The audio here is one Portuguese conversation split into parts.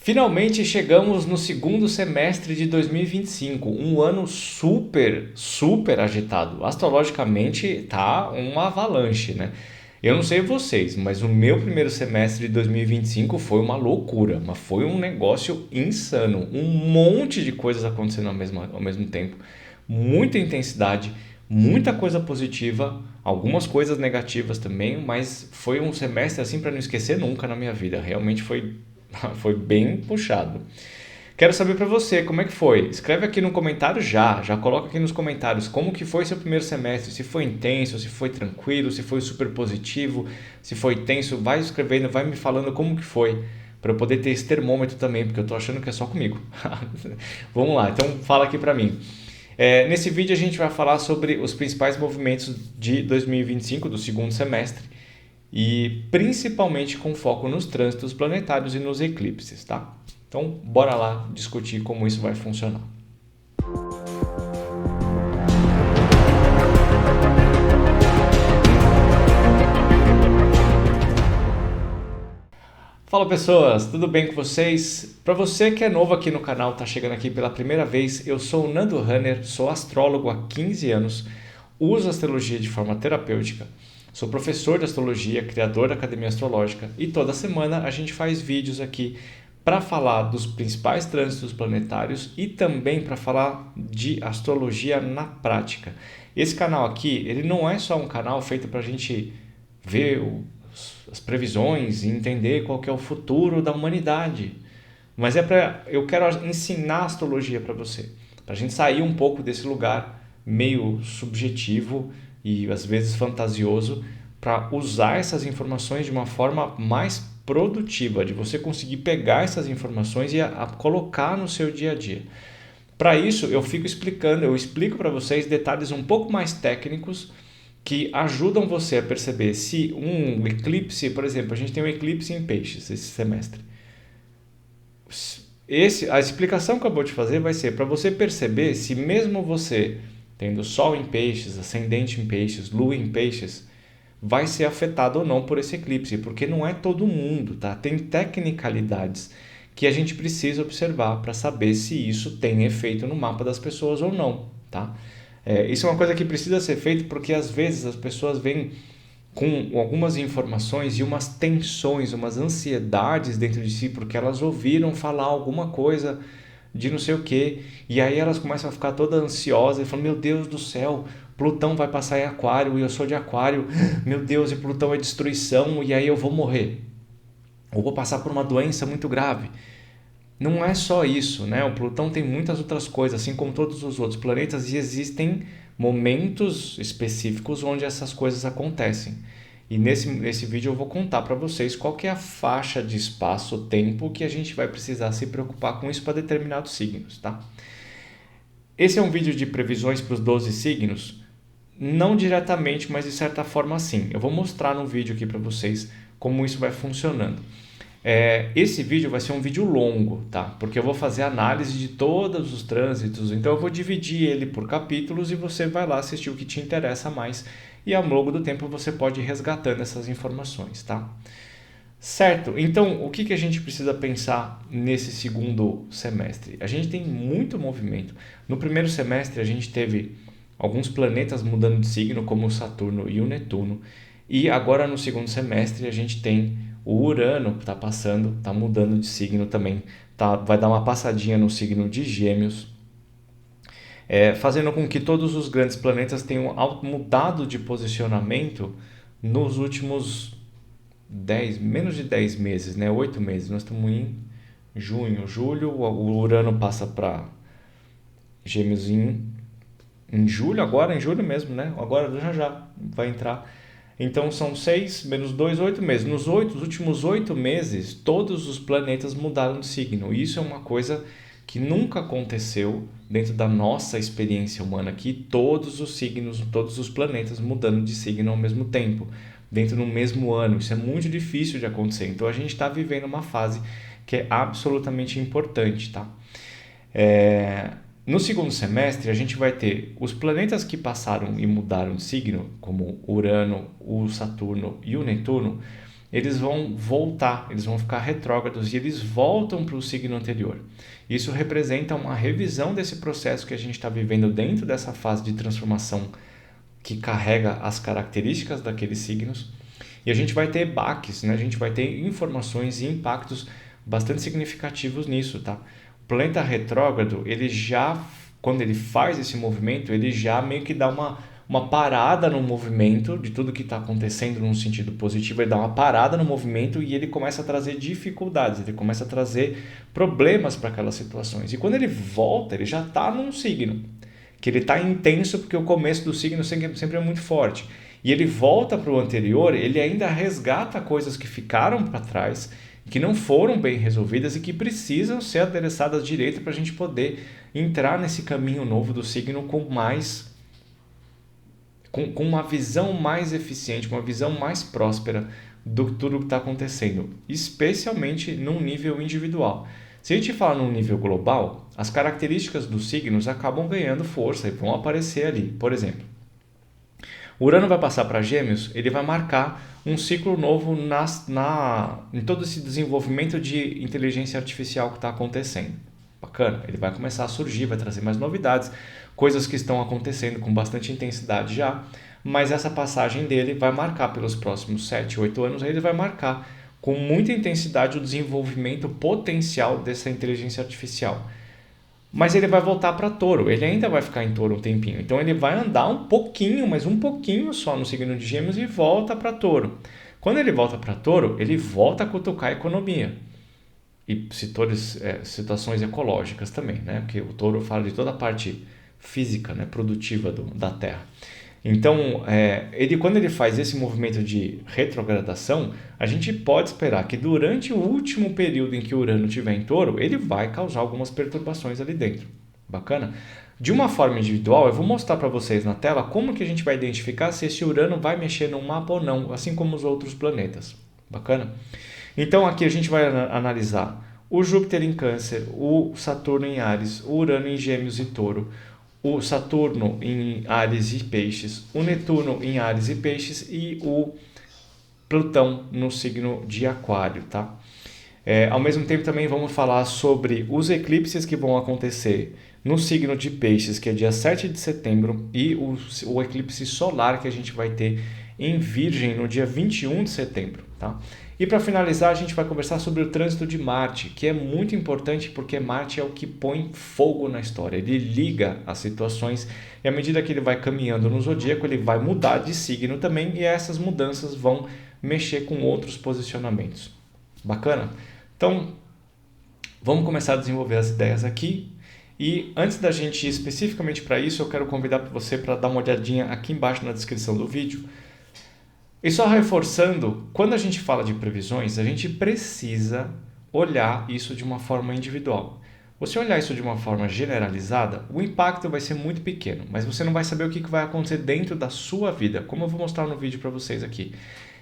Finalmente chegamos no segundo semestre de 2025, um ano super agitado. Astrologicamente tá uma avalanche, né? Eu não sei vocês, mas o meu primeiro semestre de 2025 foi uma loucura, mas foi um negócio insano. Um monte de coisas acontecendo ao mesmo tempo, muita intensidade, muita coisa positiva, algumas coisas negativas também, mas foi um semestre assim para não esquecer nunca na minha vida. Realmente foi bem puxado. Quero saber para você, como é que foi? Escreve aqui no comentário já coloca aqui nos comentários como que foi seu primeiro semestre, se foi intenso, se foi tranquilo, se foi super positivo, se foi tenso, vai escrevendo, vai me falando como que foi, para eu poder ter esse termômetro também, porque eu tô achando que é só comigo. Vamos lá, então fala aqui para mim. Nesse vídeo a gente vai falar sobre os principais movimentos de 2025, do segundo semestre, e principalmente com foco nos trânsitos planetários e nos eclipses, tá? Então, bora lá discutir como isso vai funcionar. Fala pessoas, tudo bem com vocês? Para você que é novo aqui no canal, tá chegando aqui pela primeira vez, eu sou o Nando Runner, sou astrólogo há 15 anos, uso astrologia de forma terapêutica, sou professor de astrologia, criador da Academia Astrológica e toda semana a gente faz vídeos aqui para falar dos principais trânsitos planetários e também para falar de astrologia na prática. Esse canal aqui, ele não é só um canal feito para a gente ver as previsões e entender qual que é o futuro da humanidade, mas eu quero ensinar astrologia para você, para a gente sair um pouco desse lugar meio subjetivo e às vezes fantasioso, para usar essas informações de uma forma mais produtiva, de você conseguir pegar essas informações e a colocar no seu dia a dia. Para isso, eu explico para vocês detalhes um pouco mais técnicos que ajudam você a perceber se um eclipse, por exemplo, a gente tem um eclipse em peixes esse semestre. A explicação que eu vou te fazer vai ser para você perceber se mesmo você tendo Sol em peixes, ascendente em peixes, Lua em peixes, vai ser afetado ou não por esse eclipse, porque não é todo mundo, tá? Tem tecnicalidades que a gente precisa observar para saber se isso tem efeito no mapa das pessoas ou não, tá? Isso é uma coisa que precisa ser feita porque às vezes as pessoas vêm com algumas informações e umas tensões, umas ansiedades dentro de si porque elas ouviram falar alguma coisa de não sei o que, e aí elas começam a ficar toda ansiosa e falam, meu Deus do céu, Plutão vai passar em Aquário e eu sou de Aquário, meu Deus, e Plutão é destruição e aí eu vou morrer, ou vou passar por uma doença muito grave. Não é só isso, né? O Plutão tem muitas outras coisas, assim como todos os outros planetas, e existem momentos específicos onde essas coisas acontecem. E nesse vídeo eu vou contar para vocês qual que é a faixa de espaço-tempo que a gente vai precisar se preocupar com isso para determinados signos, tá? Esse é um vídeo de previsões para os 12 signos? Não diretamente, mas de certa forma sim. Eu vou mostrar no vídeo aqui para vocês como isso vai funcionando. Esse vídeo vai ser um vídeo longo, tá? Porque eu vou fazer análise de todos os trânsitos, então eu vou dividir ele por capítulos e você vai lá assistir o que te interessa mais e ao longo do tempo você pode ir resgatando essas informações, tá? Certo, então o que a gente precisa pensar nesse segundo semestre? A gente tem muito movimento. No primeiro semestre a gente teve alguns planetas mudando de signo, como o Saturno e o Netuno, e agora no segundo semestre a gente tem o Urano que está passando, está mudando de signo também, tá, vai dar uma passadinha no signo de Gêmeos, fazendo com que todos os grandes planetas tenham mudado de posicionamento nos últimos menos de 10 meses, né? 8 meses. Nós estamos em junho, julho, o Urano passa para Gêmeos em julho, agora em julho mesmo, né? Agora já vai entrar. Então são 6 menos 2, 8 meses. Nos últimos 8 meses, todos os planetas mudaram de signo. E isso é uma coisa que nunca aconteceu dentro da nossa experiência humana aqui, todos os signos, todos os planetas mudando de signo ao mesmo tempo, dentro do mesmo ano. Isso é muito difícil de acontecer. Então a gente está vivendo uma fase que é absolutamente importante, tá? No segundo semestre, a gente vai ter os planetas que passaram e mudaram de signo, como Urano, o Saturno e o Netuno, eles vão voltar, eles vão ficar retrógrados e eles voltam para o signo anterior. Isso representa uma revisão desse processo que a gente está vivendo dentro dessa fase de transformação que carrega as características daqueles signos. E a gente vai ter baques, né? A gente vai ter informações e impactos bastante significativos nisso, tá? O planeta retrógrado, ele já, quando ele faz esse movimento, ele já meio que dá uma parada no movimento de tudo que está acontecendo num sentido positivo. Ele dá uma parada no movimento e ele começa a trazer dificuldades, ele começa a trazer problemas para aquelas situações. E quando ele volta, ele já está num signo, que ele está intenso porque o começo do signo sempre é muito forte. E ele volta para o anterior, ele ainda resgata coisas que ficaram para trás, que não foram bem resolvidas e que precisam ser adereçadas direito para a gente poder entrar nesse caminho novo do signo com uma visão mais eficiente, uma visão mais próspera do tudo que está acontecendo, especialmente num nível individual. Se a gente fala num nível global, as características dos signos acabam ganhando força e vão aparecer ali. Por exemplo, o Urano vai passar para Gêmeos, ele vai marcar um ciclo novo em todo esse desenvolvimento de inteligência artificial que está acontecendo. Bacana, ele vai começar a surgir, vai trazer mais novidades, coisas que estão acontecendo com bastante intensidade já, mas essa passagem dele vai marcar pelos próximos 7, 8 anos, ele vai marcar com muita intensidade o desenvolvimento potencial dessa inteligência artificial. Mas ele vai voltar para Touro, ele ainda vai ficar em Touro um tempinho. Então ele vai andar um pouquinho, mas um pouquinho só no signo de Gêmeos e volta para Touro. Quando ele volta para Touro, ele volta a cutucar a economia. E situações ecológicas também, né? Porque o Touro fala de toda a parte física, né? Produtiva da Terra. Então, quando ele faz esse movimento de retrogradação, a gente pode esperar que durante o último período em que o Urano estiver em Touro, ele vai causar algumas perturbações ali dentro. Bacana? De uma forma individual, eu vou mostrar para vocês na tela como que a gente vai identificar se esse Urano vai mexer no mapa ou não, assim como os outros planetas. Bacana? Então, aqui a gente vai analisar o Júpiter em Câncer, o Saturno em Áries, o Urano em Gêmeos e Touro, o Saturno em Áries e Peixes, o Netuno em Áries e Peixes e o Plutão no signo de Aquário, tá? Ao mesmo tempo também vamos falar sobre os eclipses que vão acontecer no signo de Peixes, que é dia 7 de setembro, e o eclipse solar que a gente vai ter em Virgem no dia 21 de setembro, tá? E para finalizar, a gente vai conversar sobre o trânsito de Marte, que é muito importante porque Marte é o que põe fogo na história. Ele liga as situações e à medida que ele vai caminhando no zodíaco, ele vai mudar de signo também e essas mudanças vão mexer com outros posicionamentos. Bacana? Então, vamos começar a desenvolver as ideias aqui. E antes da gente ir especificamente para isso, eu quero convidar você para dar uma olhadinha aqui embaixo na descrição do vídeo. E só reforçando, quando a gente fala de previsões, a gente precisa olhar isso de uma forma individual. Você olhar isso de uma forma generalizada, o impacto vai ser muito pequeno, mas você não vai saber o que vai acontecer dentro da sua vida, como eu vou mostrar no vídeo para vocês aqui.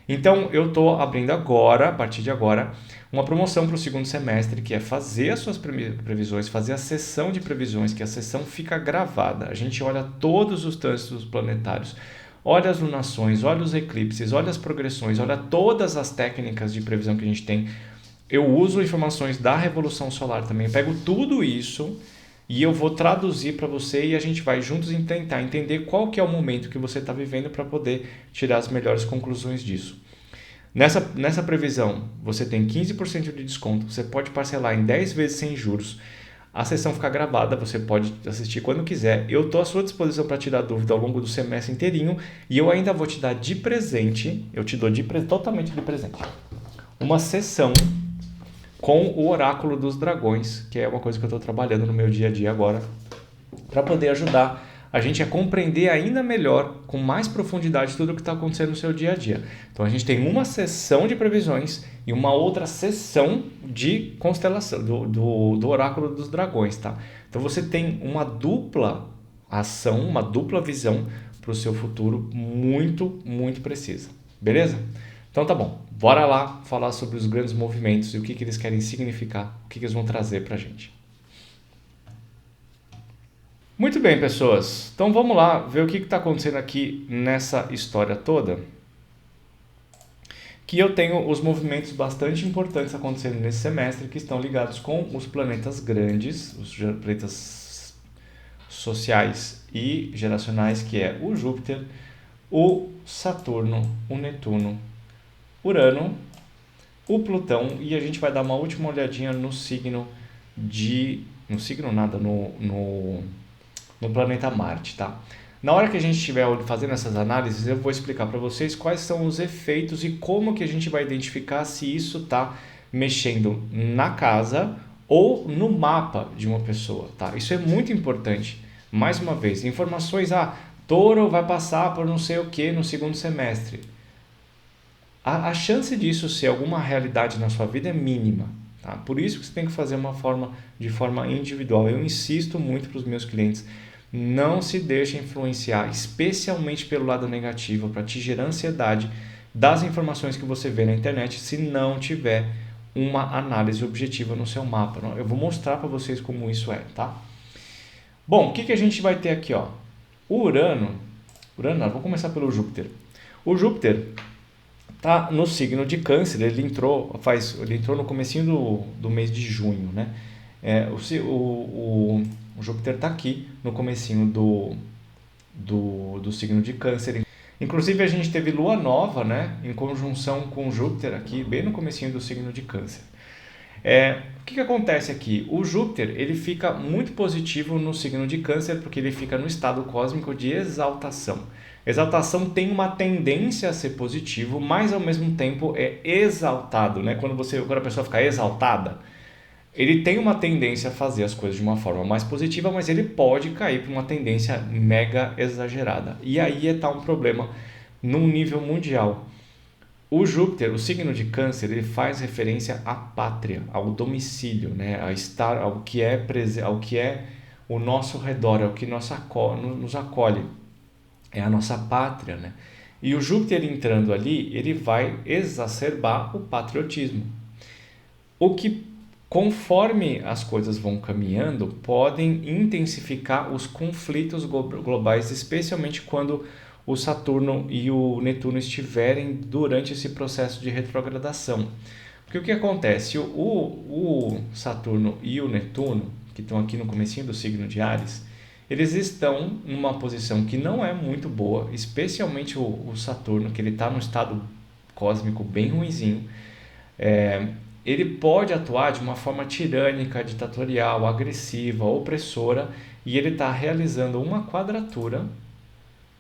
Então, eu estou abrindo agora, a partir de agora, uma promoção para o segundo semestre, que é fazer as suas previsões, fazer a sessão de previsões, que a sessão fica gravada. A gente olha todos os trânsitos planetários, olha as lunações, olha os eclipses, olha as progressões, olha todas as técnicas de previsão que a gente tem. Eu uso informações da Revolução Solar também. Eu pego tudo isso e eu vou traduzir para você e a gente vai juntos tentar entender qual que é o momento que você está vivendo para poder tirar as melhores conclusões disso. Nessa previsão, você tem 15% de desconto, você pode parcelar em 10 vezes sem juros. A sessão fica gravada, você pode assistir quando quiser. Eu estou à sua disposição para tirar dúvida ao longo do semestre inteirinho e eu ainda vou te dar de presente, eu te dou totalmente de presente, uma sessão com o Oráculo dos Dragões, que é uma coisa que eu estou trabalhando no meu dia a dia agora, para poder ajudar a gente a compreender ainda melhor, com mais profundidade, tudo o que está acontecendo no seu dia a dia. Então a gente tem uma sessão de previsões e uma outra sessão de constelação, do Oráculo dos Dragões, tá? Então você tem uma dupla ação, uma dupla visão para o seu futuro muito, muito precisa. Beleza? Então tá bom, bora lá falar sobre os grandes movimentos e o que eles querem significar, o que eles vão trazer para a gente. Muito bem, pessoas. Então vamos lá ver o que está acontecendo aqui nessa história toda. que eu tenho os movimentos bastante importantes acontecendo nesse semestre que estão ligados com os planetas grandes, os planetas sociais e geracionais, que é o Júpiter, o Saturno, o Netuno, Urano, o Plutão, e a gente vai dar uma última olhadinha no signo de... no signo nada, no planeta Marte, tá? Na hora que a gente estiver fazendo essas análises, eu vou explicar para vocês quais são os efeitos e como que a gente vai identificar se isso está mexendo na casa ou no mapa de uma pessoa, tá? Isso é muito importante. Mais uma vez, informações, Touro vai passar por não sei o que no segundo semestre. A chance disso ser alguma realidade na sua vida é mínima, tá? Por isso que você tem que fazer de forma individual. Eu insisto muito para os meus clientes, não se deixe influenciar, especialmente pelo lado negativo, para te gerar ansiedade das informações que você vê na internet, se não tiver uma análise objetiva no seu mapa. Eu vou mostrar para vocês como isso é, tá? Bom, o que a gente vai ter aqui, ó? O Urano, vou começar pelo Júpiter. O Júpiter tá no signo de Câncer, ele entrou no comecinho do mês de junho, né? O Júpiter está aqui no comecinho do signo de Câncer. Inclusive a gente teve Lua Nova, né, em conjunção com Júpiter aqui, bem no comecinho do signo de Câncer. O que acontece aqui? O Júpiter ele fica muito positivo no signo de Câncer porque ele fica no estado cósmico de exaltação. Exaltação tem uma tendência a ser positivo, mas ao mesmo tempo é exaltado, né? Quando a pessoa fica exaltada, ele tem uma tendência a fazer as coisas de uma forma mais positiva, mas ele pode cair para uma tendência mega exagerada. E aí está um problema num nível mundial. O Júpiter, o signo de Câncer, ele faz referência à pátria, ao domicílio, né? Ao que é o nosso redor, ao que nos acolhe. É a nossa pátria, né? E o Júpiter entrando ali, ele vai exacerbar o patriotismo. O que, conforme as coisas vão caminhando, podem intensificar os conflitos globais, especialmente quando o Saturno e o Netuno estiverem durante esse processo de retrogradação. Porque o que acontece? O Saturno e o Netuno, que estão aqui no comecinho do signo de Áries, eles estão numa posição que não é muito boa, especialmente o Saturno, que ele está num estado cósmico bem ruinzinho. Ele pode atuar de uma forma tirânica, ditatorial, agressiva, opressora, e ele está realizando uma quadratura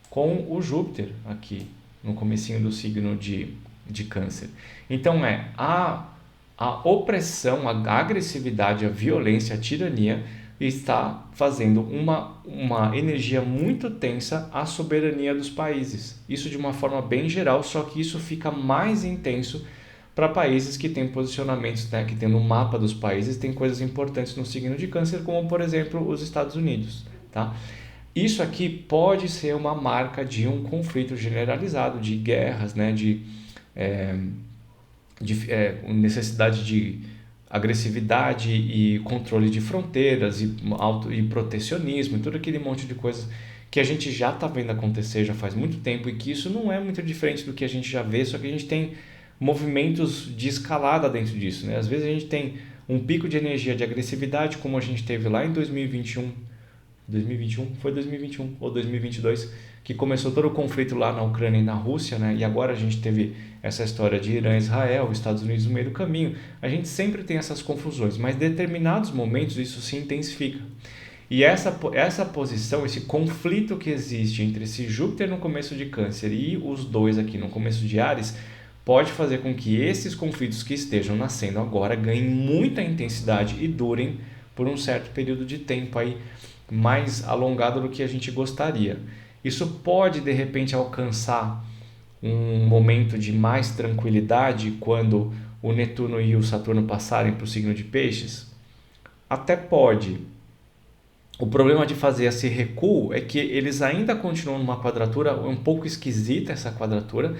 com o Júpiter aqui no comecinho do signo de Câncer. Então a opressão, a agressividade, a violência, a tirania está fazendo uma energia muito tensa à soberania dos países. Isso de uma forma bem geral, só que isso fica mais intenso para países que têm posicionamentos, né, que tem no mapa dos países, tem coisas importantes no signo de Câncer, como por exemplo os Estados Unidos, tá? Isso aqui pode ser uma marca de um conflito generalizado, de guerras, né, de necessidade de agressividade e controle de fronteiras e protecionismo e todo aquele monte de coisas que a gente já está vendo acontecer já faz muito tempo e que isso não é muito diferente do que a gente já vê, só que a gente tem movimentos de escalada dentro disso, né? Às vezes a gente tem um pico de energia de agressividade como a gente teve lá em 2021, foi 2021 ou 2022, que começou todo o conflito lá na Ucrânia e na Rússia, né? E agora a gente teve essa história de Irã, Israel, Estados Unidos no meio do caminho. A gente sempre tem essas confusões, mas em determinados momentos isso se intensifica. E essa posição, esse conflito que existe entre esse Júpiter no começo de Câncer e os dois aqui no começo de Áries, pode fazer com que esses conflitos que estejam nascendo agora ganhem muita intensidade e durem por um certo período de tempo aí, mais alongado do que a gente gostaria. Isso pode de repente alcançar um momento de mais tranquilidade quando o Netuno e o Saturno passarem para o signo de Peixes? Até pode. O problema de fazer esse recuo é que eles ainda continuam numa quadratura um pouco esquisita, essa quadratura,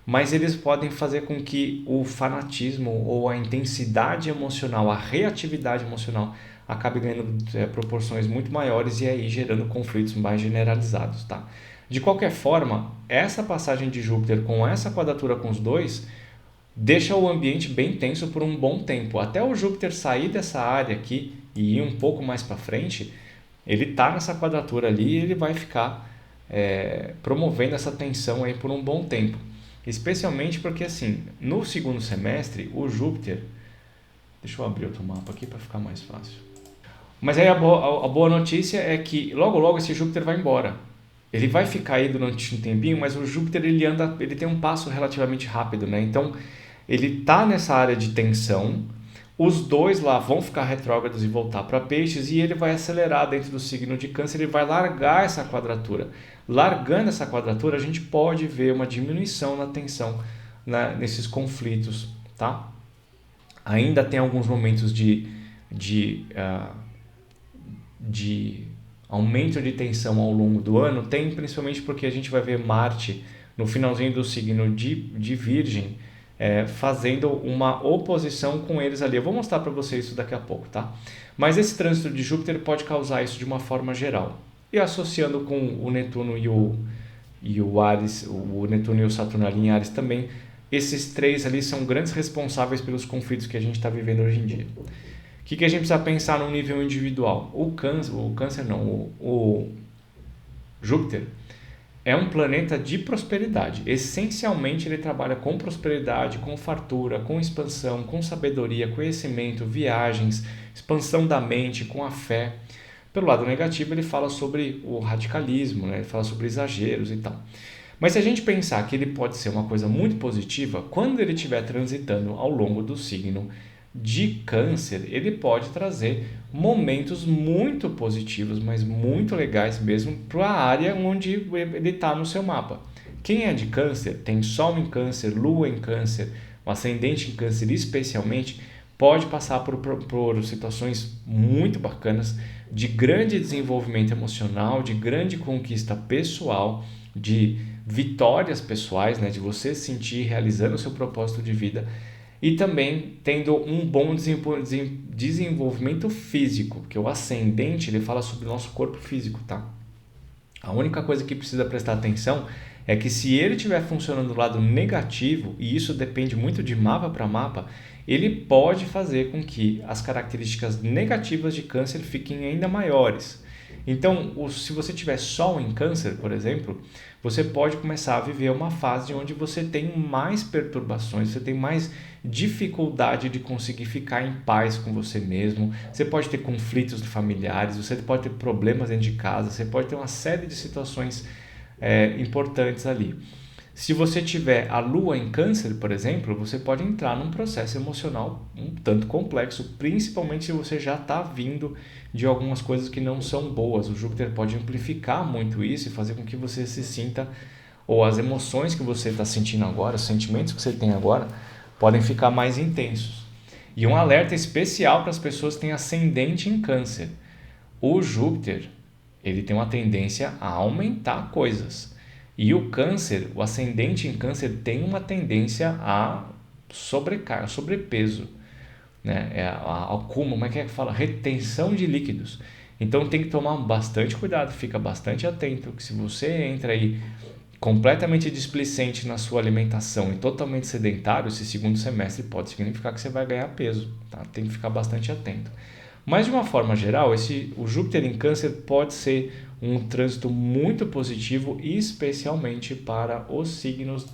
mas eles podem fazer com que o fanatismo ou a intensidade emocional, a reatividade emocional acabe ganhando proporções muito maiores e aí gerando conflitos mais generalizados, tá? De qualquer forma, essa passagem de Júpiter com essa quadratura com os dois deixa o ambiente bem tenso por um bom tempo. Até o Júpiter sair dessa área aqui e ir um pouco mais para frente, ele está nessa quadratura ali e ele vai ficar promovendo essa tensão aí por um bom tempo. Especialmente porque, assim, no segundo semestre, o Júpiter... Deixa eu abrir outro mapa aqui para ficar mais fácil. Mas aí a boa notícia é que logo logo esse Júpiter vai embora. Ele vai ficar aí durante um tempinho, mas o Júpiter ele tem um passo relativamente rápido, né? Então ele está nessa área de tensão, os dois lá vão ficar retrógrados e voltar para Peixes e ele vai acelerar dentro do signo de Câncer, ele vai largar essa quadratura. Largando essa quadratura, a gente pode ver uma diminuição na tensão, né, nesses conflitos, tá? Ainda tem alguns momentos de aumento de tensão ao longo do ano, tem principalmente porque a gente vai ver Marte no finalzinho do signo de Virgem, fazendo uma oposição com eles ali. Eu vou mostrar para vocês isso daqui a pouco, tá? Mas esse trânsito de Júpiter pode causar isso de uma forma geral. E associando com o Netuno e o Áries, o Netuno e o Saturno ali em Áries também, esses três ali são grandes responsáveis pelos conflitos que a gente está vivendo hoje em dia. O que a gente precisa pensar no nível individual? O Júpiter é um planeta de prosperidade. Essencialmente ele trabalha com prosperidade, com fartura, com expansão, com sabedoria, conhecimento, viagens, expansão da mente, com a fé. Pelo lado negativo ele fala sobre o radicalismo, né? Ele fala sobre exageros e tal. Mas se a gente pensar que ele pode ser uma coisa muito positiva, quando ele estiver transitando ao longo do signo de Câncer, ele pode trazer momentos muito positivos, mas muito legais mesmo para a área onde ele está no seu mapa. Quem é de Câncer, tem Sol em Câncer, Lua em Câncer, o ascendente em Câncer especialmente, pode passar por situações muito bacanas de grande desenvolvimento emocional, de grande conquista pessoal, de vitórias pessoais, né, de você se sentir realizando o seu propósito de vida e também tendo um bom desenvolvimento físico, porque o ascendente ele fala sobre o nosso corpo físico, tá? A única coisa que precisa prestar atenção é que se ele estiver funcionando do lado negativo, e isso depende muito de mapa para mapa, ele pode fazer com que as características negativas de Câncer fiquem ainda maiores. Então, se você tiver Sol em Câncer, por exemplo, você pode começar a viver uma fase onde você tem mais perturbações, você tem mais dificuldade de conseguir ficar em paz com você mesmo, você pode ter conflitos familiares, você pode ter problemas dentro de casa, você pode ter uma série de situações importantes ali. Se você tiver a Lua em Câncer, por exemplo, você pode entrar num processo emocional um tanto complexo, principalmente se você já está vindo de algumas coisas que não são boas. O Júpiter pode amplificar muito isso e fazer com que você se sinta, ou as emoções que você está sentindo agora, os sentimentos que você tem agora, podem ficar mais intensos. E um alerta especial para as pessoas que têm ascendente em Câncer. O Júpiter, ele tem uma tendência a aumentar coisas. E o Câncer, o ascendente em Câncer, tem uma tendência a sobrecarga, sobrepeso, né? Como é que fala? Retenção de líquidos. Então tem que tomar bastante cuidado, fica bastante atento, que se você entra aí completamente displicente na sua alimentação e totalmente sedentário, esse segundo semestre pode significar que você vai ganhar peso, tá? Tem que ficar bastante atento. Mas de uma forma geral, o Júpiter em Câncer pode ser um trânsito muito positivo, especialmente para os signos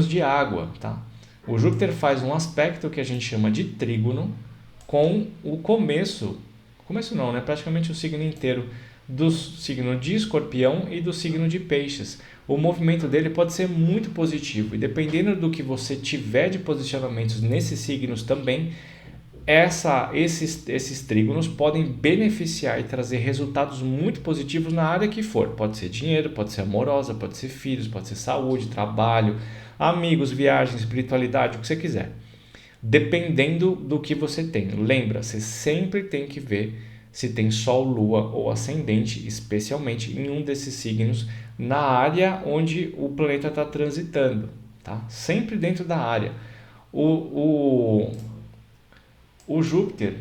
de água, tá? O Júpiter faz um aspecto que a gente chama de trígono com o começo não, né? Praticamente o signo inteiro do signo de Escorpião e do signo de Peixes. O movimento dele pode ser muito positivo e dependendo do que você tiver de posicionamentos nesses signos também, esses trígonos podem beneficiar e trazer resultados muito positivos na área que for. Pode ser dinheiro, pode ser amorosa, pode ser filhos, pode ser saúde, trabalho, amigos, viagens, espiritualidade, o que você quiser. Dependendo do que você tem. Lembra, você sempre tem que ver se tem Sol, Lua ou Ascendente, especialmente em um desses signos, na área onde o planeta está transitando. Tá? Sempre dentro da área. O Júpiter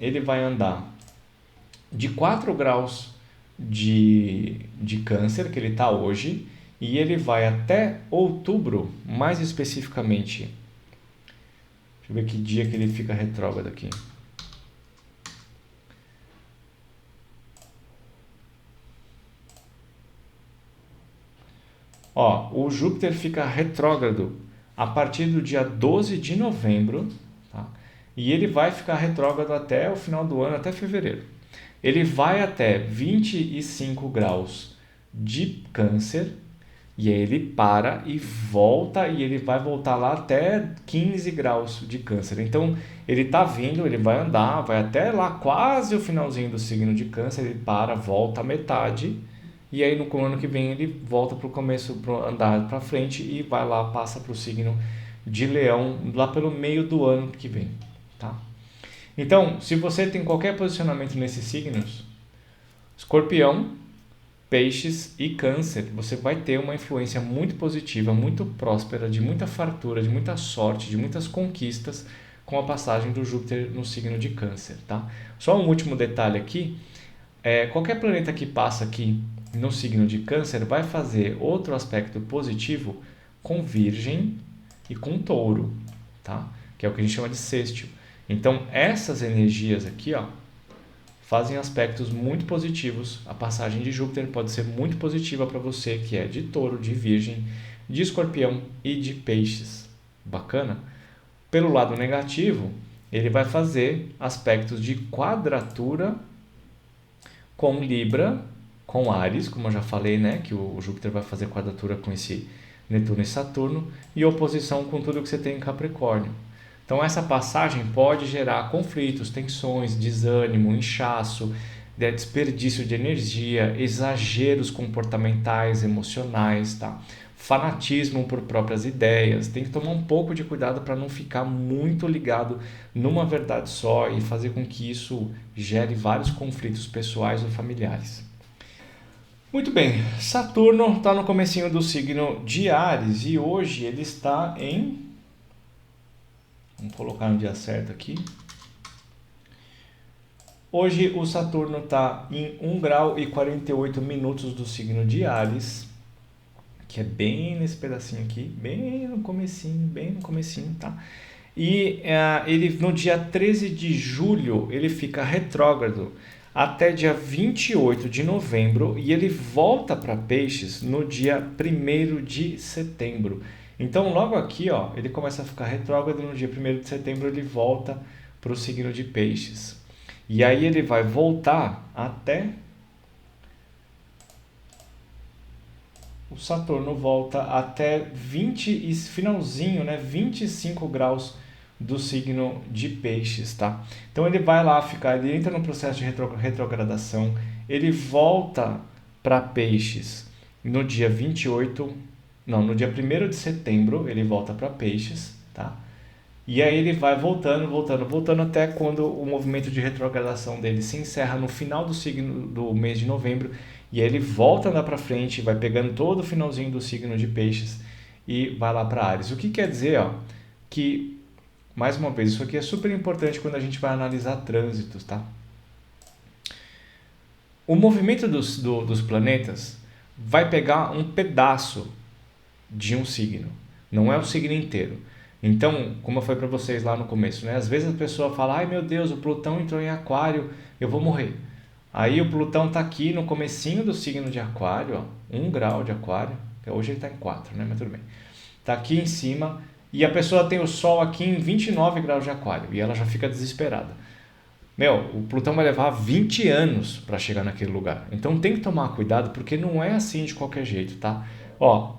ele vai andar de 4 graus de Câncer, que ele está hoje, e ele vai até outubro, mais especificamente. Deixa eu ver que dia que ele fica retrógrado aqui. Ó, o Júpiter fica retrógrado a partir do dia 12 de novembro, tá? E ele vai ficar retrógrado até o final do ano, até fevereiro. Ele vai até 25 graus de Câncer, e aí ele para e volta, e ele vai voltar lá até 15 graus de Câncer. Então, ele está vindo, ele vai andar, vai até lá quase o finalzinho do signo de Câncer, ele para, volta a metade, e aí no ano que vem ele volta para o começo, para andar para frente e vai lá, passa para o signo de Leão, lá pelo meio do ano que vem, tá? Então, se você tem qualquer posicionamento nesses signos, Escorpião, Peixes e Câncer, você vai ter uma influência muito positiva, muito próspera, de muita fartura, de muita sorte, de muitas conquistas com a passagem do Júpiter no signo de Câncer, tá? Só um último detalhe aqui, qualquer planeta que passa aqui no signo de Câncer vai fazer outro aspecto positivo com Virgem e com Touro, tá? Que é o que a gente chama de sextil. Então, essas energias aqui, ó, fazem aspectos muito positivos. A passagem de Júpiter pode ser muito positiva para você, que é de Touro, de Virgem, de Escorpião e de Peixes. Bacana? Pelo lado negativo, ele vai fazer aspectos de quadratura com Libra, com Áries, como eu já falei, né, que o Júpiter vai fazer quadratura com esse Netuno e Saturno, e oposição com tudo que você tem em Capricórnio. Então essa passagem pode gerar conflitos, tensões, desânimo, inchaço, desperdício de energia, exageros comportamentais, emocionais, tá? Fanatismo por próprias ideias. Tem que tomar um pouco de cuidado para não ficar muito ligado numa verdade só e fazer com que isso gere vários conflitos pessoais ou familiares. Muito bem, Saturno está no comecinho do signo de Áries e hoje ele está em... Vamos colocar no dia certo aqui. Hoje o Saturno está em 1 grau e 48 minutos do signo de Áries, que é bem nesse pedacinho aqui, bem no comecinho, tá? E ele no dia 13 de julho ele fica retrógrado até dia 28 de novembro e ele volta para Peixes no dia 1º de setembro. Então, logo aqui, ó, ele começa a ficar retrógrado no dia 1º de setembro, ele volta para o signo de Peixes. E aí ele vai voltar até... O Saturno volta até finalzinho, né, 25 graus do signo de Peixes, tá? Então ele vai lá ficar, ele entra no processo de retrogradação, ele volta para Peixes no dia 1º de setembro, ele volta para Peixes, tá? E aí ele vai voltando até quando o movimento de retrogradação dele se encerra no final do signo do mês de novembro, e aí ele volta a andar para frente, vai pegando todo o finalzinho do signo de Peixes e vai lá para Áries. O que quer dizer, ó, que, mais uma vez, isso aqui é super importante quando a gente vai analisar trânsitos, tá? O movimento dos planetas vai pegar um pedaço de um signo, não é o signo inteiro. Então, como eu falei para vocês lá no começo, né? Às vezes a pessoa fala, ai meu Deus, o Plutão entrou em Aquário, eu vou morrer. Aí o Plutão está aqui no comecinho do signo de Aquário, ó, 1 grau de Aquário, hoje ele está em 4, né? Mas tudo bem. Está aqui em cima e a pessoa tem o Sol aqui em 29 graus de Aquário e ela já fica desesperada. O Plutão vai levar 20 anos para chegar naquele lugar. Então tem que tomar cuidado porque não é assim de qualquer jeito, tá? Ó,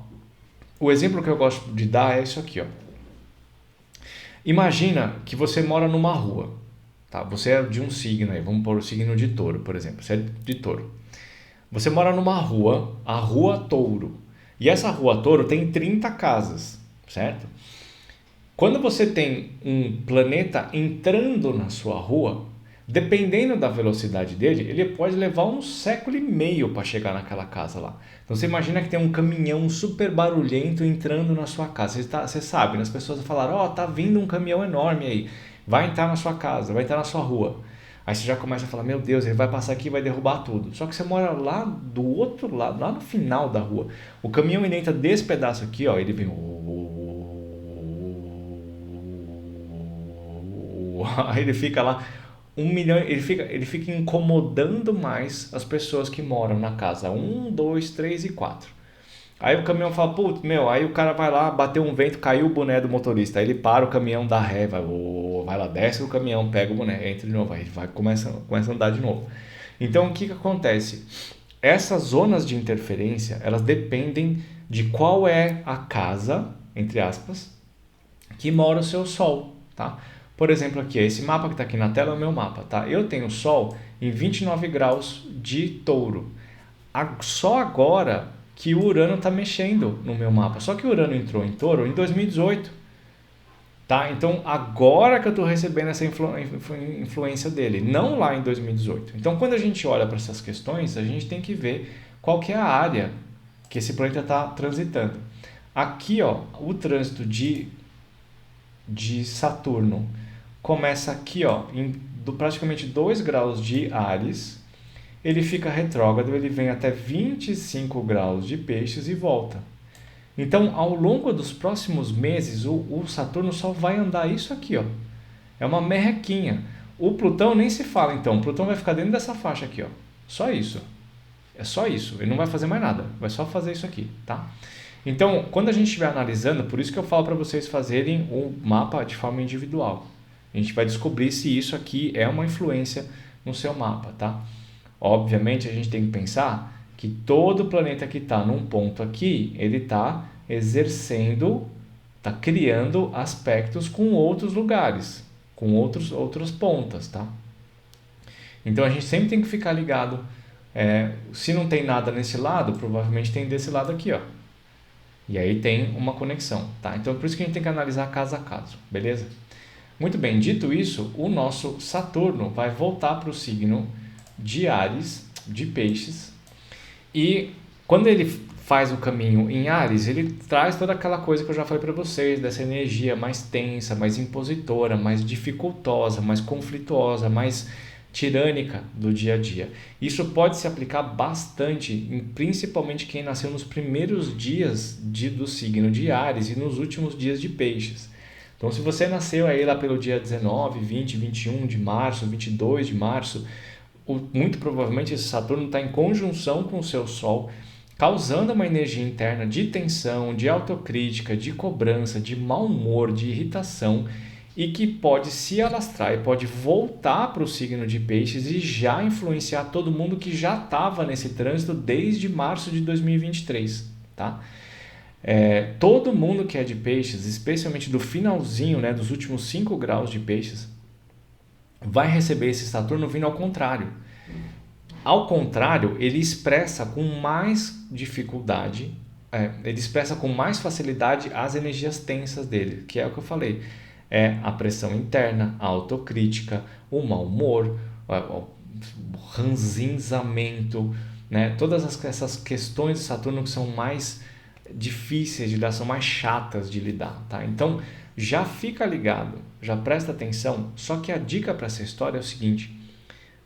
o exemplo que eu gosto de dar é isso aqui, ó. Imagina que você mora numa rua, tá? Você é de um signo aí, vamos pôr o signo de Touro, por exemplo. Você é de Touro. Você mora numa rua, a Rua Touro. E essa Rua Touro tem 30 casas, certo? Quando você tem um planeta entrando na sua rua, dependendo da velocidade dele, ele pode levar 1,5 séculos para chegar naquela casa lá. Então você imagina que tem um caminhão super barulhento entrando na sua casa. Você sabe, né? As pessoas falaram, tá vindo um caminhão enorme aí, vai entrar na sua casa, vai entrar na sua rua. Aí você já começa a falar, meu Deus, ele vai passar aqui e vai derrubar tudo. Só que você mora lá do outro lado, lá no final da rua. O caminhão ele entra desse pedaço aqui, ó, ele vem... Aí ele fica lá, 1 milhão, ele fica incomodando mais as pessoas que moram na casa 1, 2, 3 e 4. Aí o caminhão fala, putz, meu, aí o cara vai lá, bateu um vento, caiu o boné do motorista. Aí ele para o caminhão, dá ré, vai lá, desce o caminhão, pega o boné, entra de novo, aí começa a andar de novo. Então o que acontece? Essas zonas de interferência, elas dependem de qual é a casa, entre aspas, que mora o seu Sol, tá? Por exemplo, aqui, esse mapa que está aqui na tela é o meu mapa, tá? Eu tenho Sol em 29 graus de Touro. Só agora que o Urano está mexendo no meu mapa. Só que o Urano entrou em Touro em 2018, tá? Então agora que eu estou recebendo essa influência dele, não lá em 2018. Então quando a gente olha para essas questões, a gente tem que ver qual que é a área que esse planeta está transitando. Aqui, ó, o trânsito de Saturno começa aqui, ó, praticamente 2 graus de Áries, ele fica retrógrado, ele vem até 25 graus de Peixes e volta. Então, ao longo dos próximos meses, o Saturno só vai andar isso aqui, ó. É uma merrequinha. O Plutão nem se fala, então. O Plutão vai ficar dentro dessa faixa aqui, ó. Só isso. É só isso. Ele não vai fazer mais nada. Vai só fazer isso aqui, tá? Então, quando a gente estiver analisando, por isso que eu falo para vocês fazerem o mapa de forma individual. A gente vai descobrir se isso aqui é uma influência no seu mapa, tá? Obviamente, a gente tem que pensar que todo planeta que está num ponto aqui, ele está exercendo, está criando aspectos com outros lugares, com outras pontas, tá? Então, a gente sempre tem que ficar ligado. Se não tem nada nesse lado, provavelmente tem desse lado aqui, ó. E aí tem uma conexão, tá? Então, por isso que a gente tem que analisar caso a caso, beleza? Muito bem, dito isso, o nosso Saturno vai voltar para o signo de Áries, de Peixes, e quando ele faz o caminho em Áries, ele traz toda aquela coisa que eu já falei para vocês, dessa energia mais tensa, mais impositora, mais dificultosa, mais conflituosa, mais tirânica do dia a dia. Isso pode se aplicar bastante, principalmente quem nasceu nos primeiros dias do signo de Áries e nos últimos dias de Peixes. Então, se você nasceu aí lá pelo dia 19, 20, 21 de março, 22 de março, muito provavelmente esse Saturno está em conjunção com o seu Sol, causando uma energia interna de tensão, de autocrítica, de cobrança, de mau humor, de irritação, e que pode se alastrar e pode voltar para o signo de Peixes e já influenciar todo mundo que já estava nesse trânsito desde março de 2023, tá? Todo mundo que é de Peixes, especialmente do finalzinho, né, dos últimos 5 graus de Peixes, vai receber esse Saturno vindo ao contrário. Ao contrário, ele expressa com mais dificuldade, ele expressa com mais facilidade as energias tensas dele, que é o que eu falei. A pressão interna, a autocrítica, o mau humor, o ranzinzamento, né? Todas essas questões de Saturno que são mais difíceis de lidar, são mais chatas de lidar, tá? Então, já fica ligado, já presta atenção, só que a dica para essa história é o seguinte: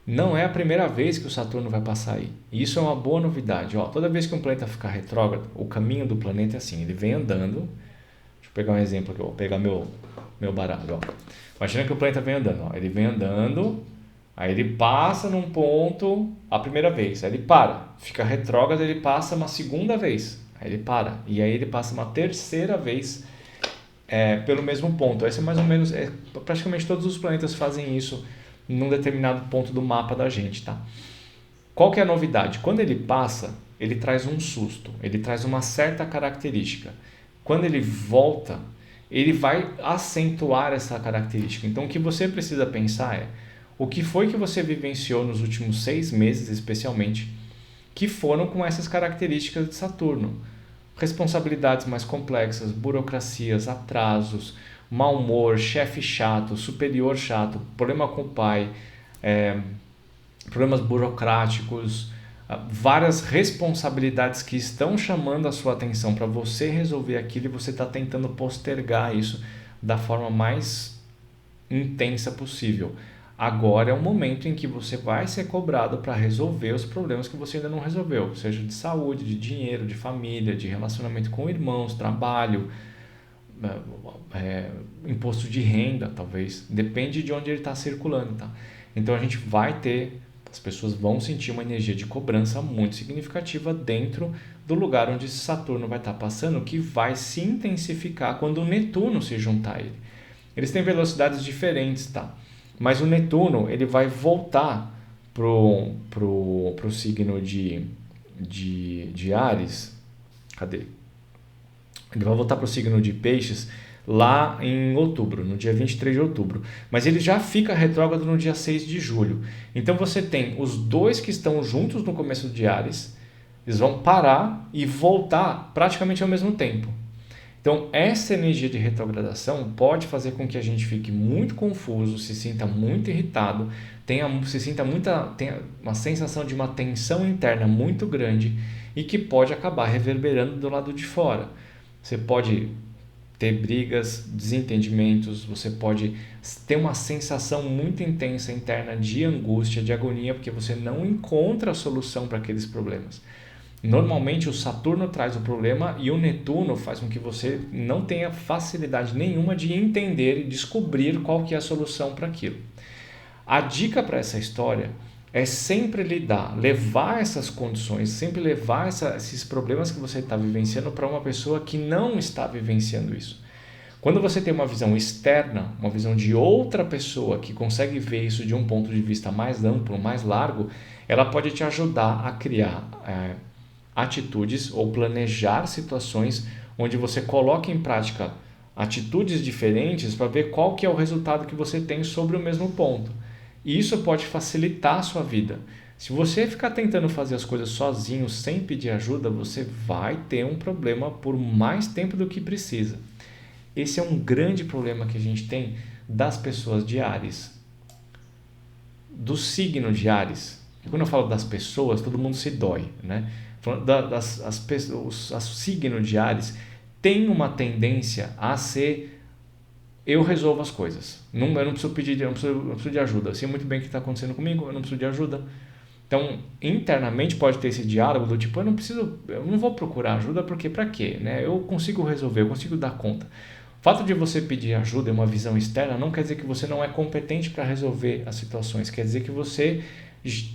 não é a primeira vez que o Saturno vai passar aí. E isso é uma boa novidade. Toda vez que um planeta ficar retrógrado, o caminho do planeta é assim, ele vem andando. Deixa eu pegar um exemplo aqui, vou pegar meu baralho. Imagina que o planeta vem andando. Ele vem andando, aí ele passa num ponto a primeira vez, aí ele para, fica retrógrado, ele passa uma segunda vez, aí ele para, e aí ele passa uma terceira vez pelo mesmo ponto. Esse é mais ou menos, praticamente todos os planetas fazem isso num determinado ponto do mapa da gente, tá? Qual que é a novidade? Quando ele passa, ele traz um susto, ele traz uma certa característica. Quando ele volta, ele vai acentuar essa característica. Então, o que você precisa pensar é o que foi que você vivenciou nos últimos 6 meses, especialmente, que foram com essas características de Saturno. Responsabilidades mais complexas, burocracias, atrasos, mau humor, chefe chato, superior chato, problema com o pai, problemas burocráticos, várias responsabilidades que estão chamando a sua atenção para você resolver aquilo e você está tentando postergar isso da forma mais intensa possível. agora é um momento em que você vai ser cobrado para resolver os problemas que você ainda não resolveu, seja de saúde, de dinheiro, de família, de relacionamento com irmãos, trabalho, imposto de renda, talvez. Depende de onde ele está circulando, tá? Então a gente vai ter, as pessoas vão sentir uma energia de cobrança muito significativa dentro do lugar onde Saturno vai estar passando, que vai se intensificar quando o Netuno se juntar a ele. Eles têm velocidades diferentes, tá? Mas o Netuno, ele vai voltar pro signo de Áries. Cadê? Ele vai voltar para o signo de Peixes lá em outubro, no dia 23 de outubro. Mas ele já fica retrógrado no dia 6 de julho. Então você tem os dois que estão juntos no começo de Áries, eles vão parar e voltar praticamente ao mesmo tempo. Então essa energia de retrogradação pode fazer com que a gente fique muito confuso, se sinta muito irritado, tenha uma sensação de uma tensão interna muito grande e que pode acabar reverberando do lado de fora. Você pode ter brigas, desentendimentos, você pode ter uma sensação muito intensa interna de angústia, de agonia, porque você não encontra a solução para aqueles problemas. Normalmente o Saturno traz o problema e o Netuno faz com que você não tenha facilidade nenhuma de entender e descobrir qual que é a solução para aquilo. A dica para essa história é sempre levar essas condições, sempre levar esses problemas que você está vivenciando para uma pessoa que não está vivenciando isso. Quando você tem uma visão externa, uma visão de outra pessoa que consegue ver isso de um ponto de vista mais amplo, mais largo, ela pode te ajudar a criar atitudes ou planejar situações onde você coloca em prática atitudes diferentes para ver qual que é o resultado que você tem sobre o mesmo ponto. E isso pode facilitar a sua vida. Se você ficar tentando fazer as coisas sozinho, sem pedir ajuda, você vai ter um problema por mais tempo do que precisa. Esse é um grande problema que a gente tem das pessoas de Áries. Do signo de Áries. Quando eu falo das pessoas, todo mundo se dói, né? O signo de Áries tem uma tendência a ser eu resolvo as coisas. Eu não preciso pedir, eu não preciso de ajuda. Eu sei muito bem o que está acontecendo comigo, eu não preciso de ajuda. Então, internamente pode ter esse diálogo do tipo, eu não vou procurar ajuda porque para quê? Né? Eu consigo resolver, eu consigo dar conta. O fato de você pedir ajuda e uma visão externa não quer dizer que você não é competente para resolver as situações. Quer dizer que você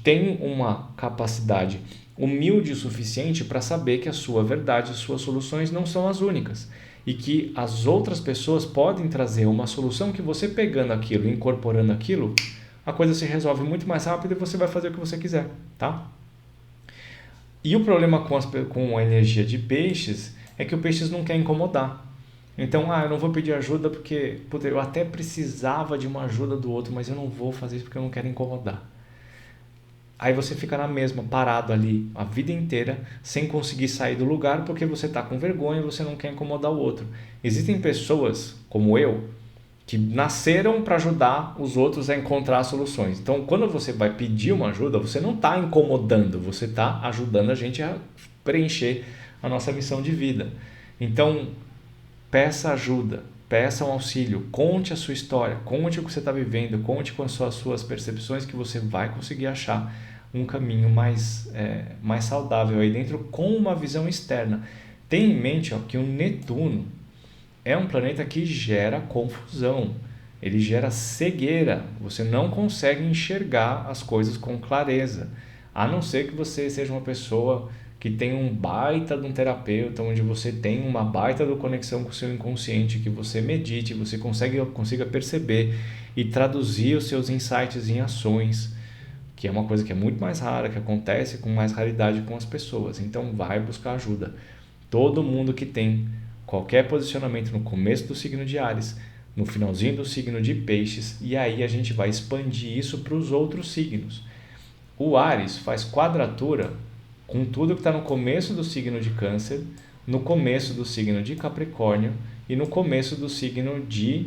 tem uma capacidade humilde o suficiente para saber que a sua verdade, as suas soluções não são as únicas. E que as outras pessoas podem trazer uma solução que você pegando aquilo, incorporando aquilo, a coisa se resolve muito mais rápido e você vai fazer o que você quiser, tá? E o problema com a energia de Peixes é que o Peixes não quer incomodar. Então, eu não vou pedir ajuda porque eu até precisava de uma ajuda do outro, mas eu não vou fazer isso porque eu não quero incomodar. Aí você fica na mesma, parado ali a vida inteira, sem conseguir sair do lugar porque você está com vergonha e você não quer incomodar o outro. Existem pessoas, como eu, que nasceram para ajudar os outros a encontrar soluções. Então, quando você vai pedir uma ajuda, você não está incomodando, você está ajudando a gente a preencher a nossa missão de vida. Então, peça ajuda, peça um auxílio, conte a sua história, conte o que você está vivendo, conte com as suas percepções que você vai conseguir achar um caminho mais saudável aí dentro com uma visão externa. Tenha em mente que o Netuno é um planeta que gera confusão, ele gera cegueira, você não consegue enxergar as coisas com clareza, a não ser que você seja uma pessoa que tem um baita de um terapeuta, onde você tem uma baita de conexão com o seu inconsciente, que você medite, você consiga perceber e traduzir os seus insights em ações, que é uma coisa que é muito mais rara, que acontece com mais raridade com as pessoas. Então vai buscar ajuda. Todo mundo que tem qualquer posicionamento no começo do signo de Áries, no finalzinho do signo de Peixes, e aí a gente vai expandir isso para os outros signos. O Áries faz quadratura com tudo que está no começo do signo de Câncer, no começo do signo de Capricórnio e no começo do signo de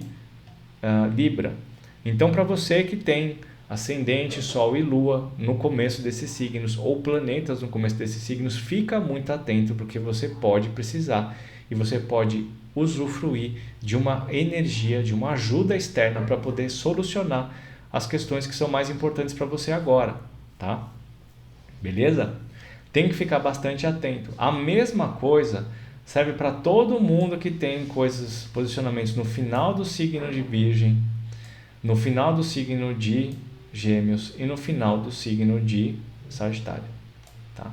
Libra. Então, para você que tem ascendente, Sol e Lua no começo desses signos, ou planetas no começo desses signos, fica muito atento, porque você pode precisar e você pode usufruir de uma energia, de uma ajuda externa para poder solucionar as questões que são mais importantes para você agora, tá? Beleza? Tem que ficar bastante atento. A mesma coisa serve para todo mundo que tem posicionamentos no final do signo de Virgem, no final do signo de Gêmeos e no final do signo de Sagitário, tá?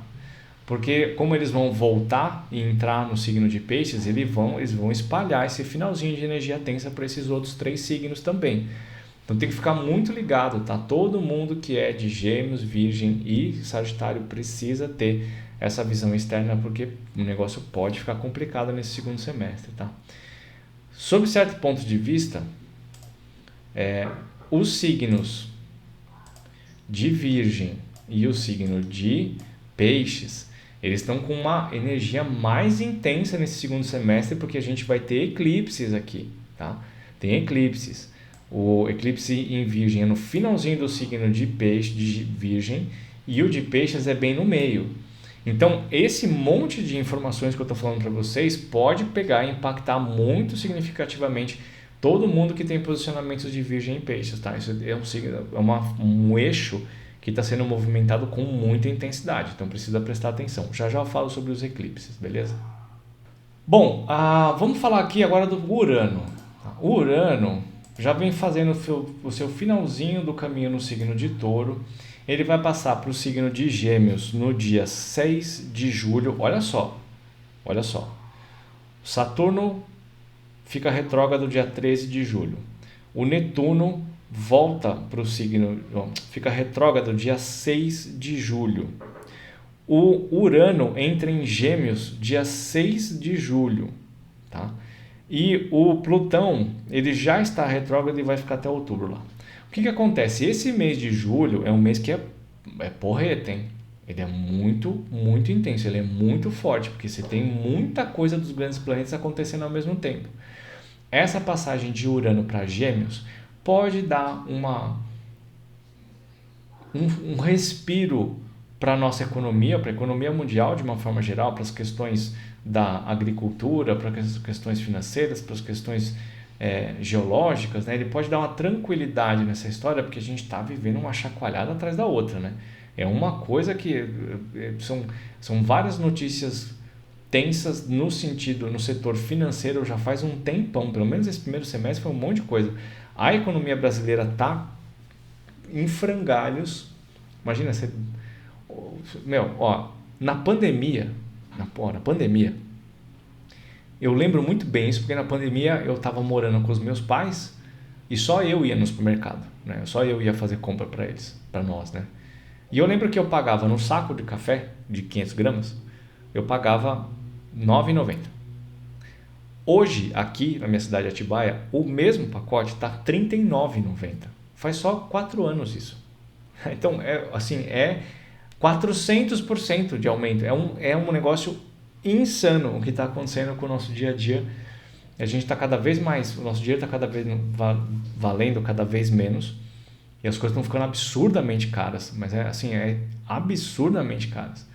Porque como eles vão voltar e entrar no signo de Peixes, eles vão espalhar esse finalzinho de energia tensa para esses outros 3 signos também. Então tem que ficar muito ligado, tá? Todo mundo que é de Gêmeos, Virgem e Sagitário precisa ter essa visão externa, porque o negócio pode ficar complicado nesse segundo semestre, tá? Sob certo ponto de vista, os signos de Virgem e o signo de Peixes, eles estão com uma energia mais intensa nesse segundo semestre, porque a gente vai ter eclipses aqui, tá? Tem eclipses. O eclipse em Virgem é no finalzinho do signo de Peixe, de Virgem, e o de Peixes é bem no meio. Então, esse monte de informações que eu estou falando para vocês pode pegar e impactar muito significativamente todo mundo que tem posicionamentos de Virgem e Peixes, tá? Isso é um eixo que está sendo movimentado com muita intensidade, então precisa prestar atenção. Já eu falo sobre os eclipses, beleza? Bom, vamos falar aqui agora do Urano. O Urano já vem fazendo o seu finalzinho do caminho no signo de Touro. Ele vai passar para o signo de Gêmeos no dia 6 de julho. Olha só. Saturno fica retrógrado dia 13 de julho. O Netuno volta para o signo, fica retrógrado dia 6 de julho. O Urano entra em Gêmeos dia 6 de julho, tá? E o Plutão, ele já está retrógrado e vai ficar até outubro lá. O que acontece? Esse mês de julho é um mês que é porreta, hein? Ele é muito, muito intenso, ele é muito forte, porque você tem muita coisa dos grandes planetas acontecendo ao mesmo tempo. Essa passagem de Urano para Gêmeos pode dar um respiro para a nossa economia, para a economia mundial de uma forma geral, para as questões da agricultura, para as questões financeiras, para as questões geológicas, né? Ele pode dar uma tranquilidade nessa história, porque a gente está vivendo uma chacoalhada atrás da outra, né? É uma coisa que são várias notícias tensas no setor financeiro já faz um tempão, pelo menos esse primeiro semestre foi um monte de coisa. A economia brasileira está em frangalhos. Imagina, na pandemia, eu lembro muito bem isso, porque na pandemia eu estava morando com os meus pais e só eu ia no supermercado, né? Só eu ia fazer compra para eles, para nós, né? E eu lembro que eu pagava no saco de café de 500 gramas, eu pagava R$ 9,90. Hoje, aqui na minha cidade de Atibaia, o mesmo pacote está R$ 39,90. Faz só 4 anos isso. Então, é 400% de aumento. É um negócio insano o que está acontecendo com o nosso dia a dia. A gente está cada vez mais, o nosso dinheiro está cada vez valendo cada vez menos. E as coisas estão ficando absurdamente caras. Mas é absurdamente caras.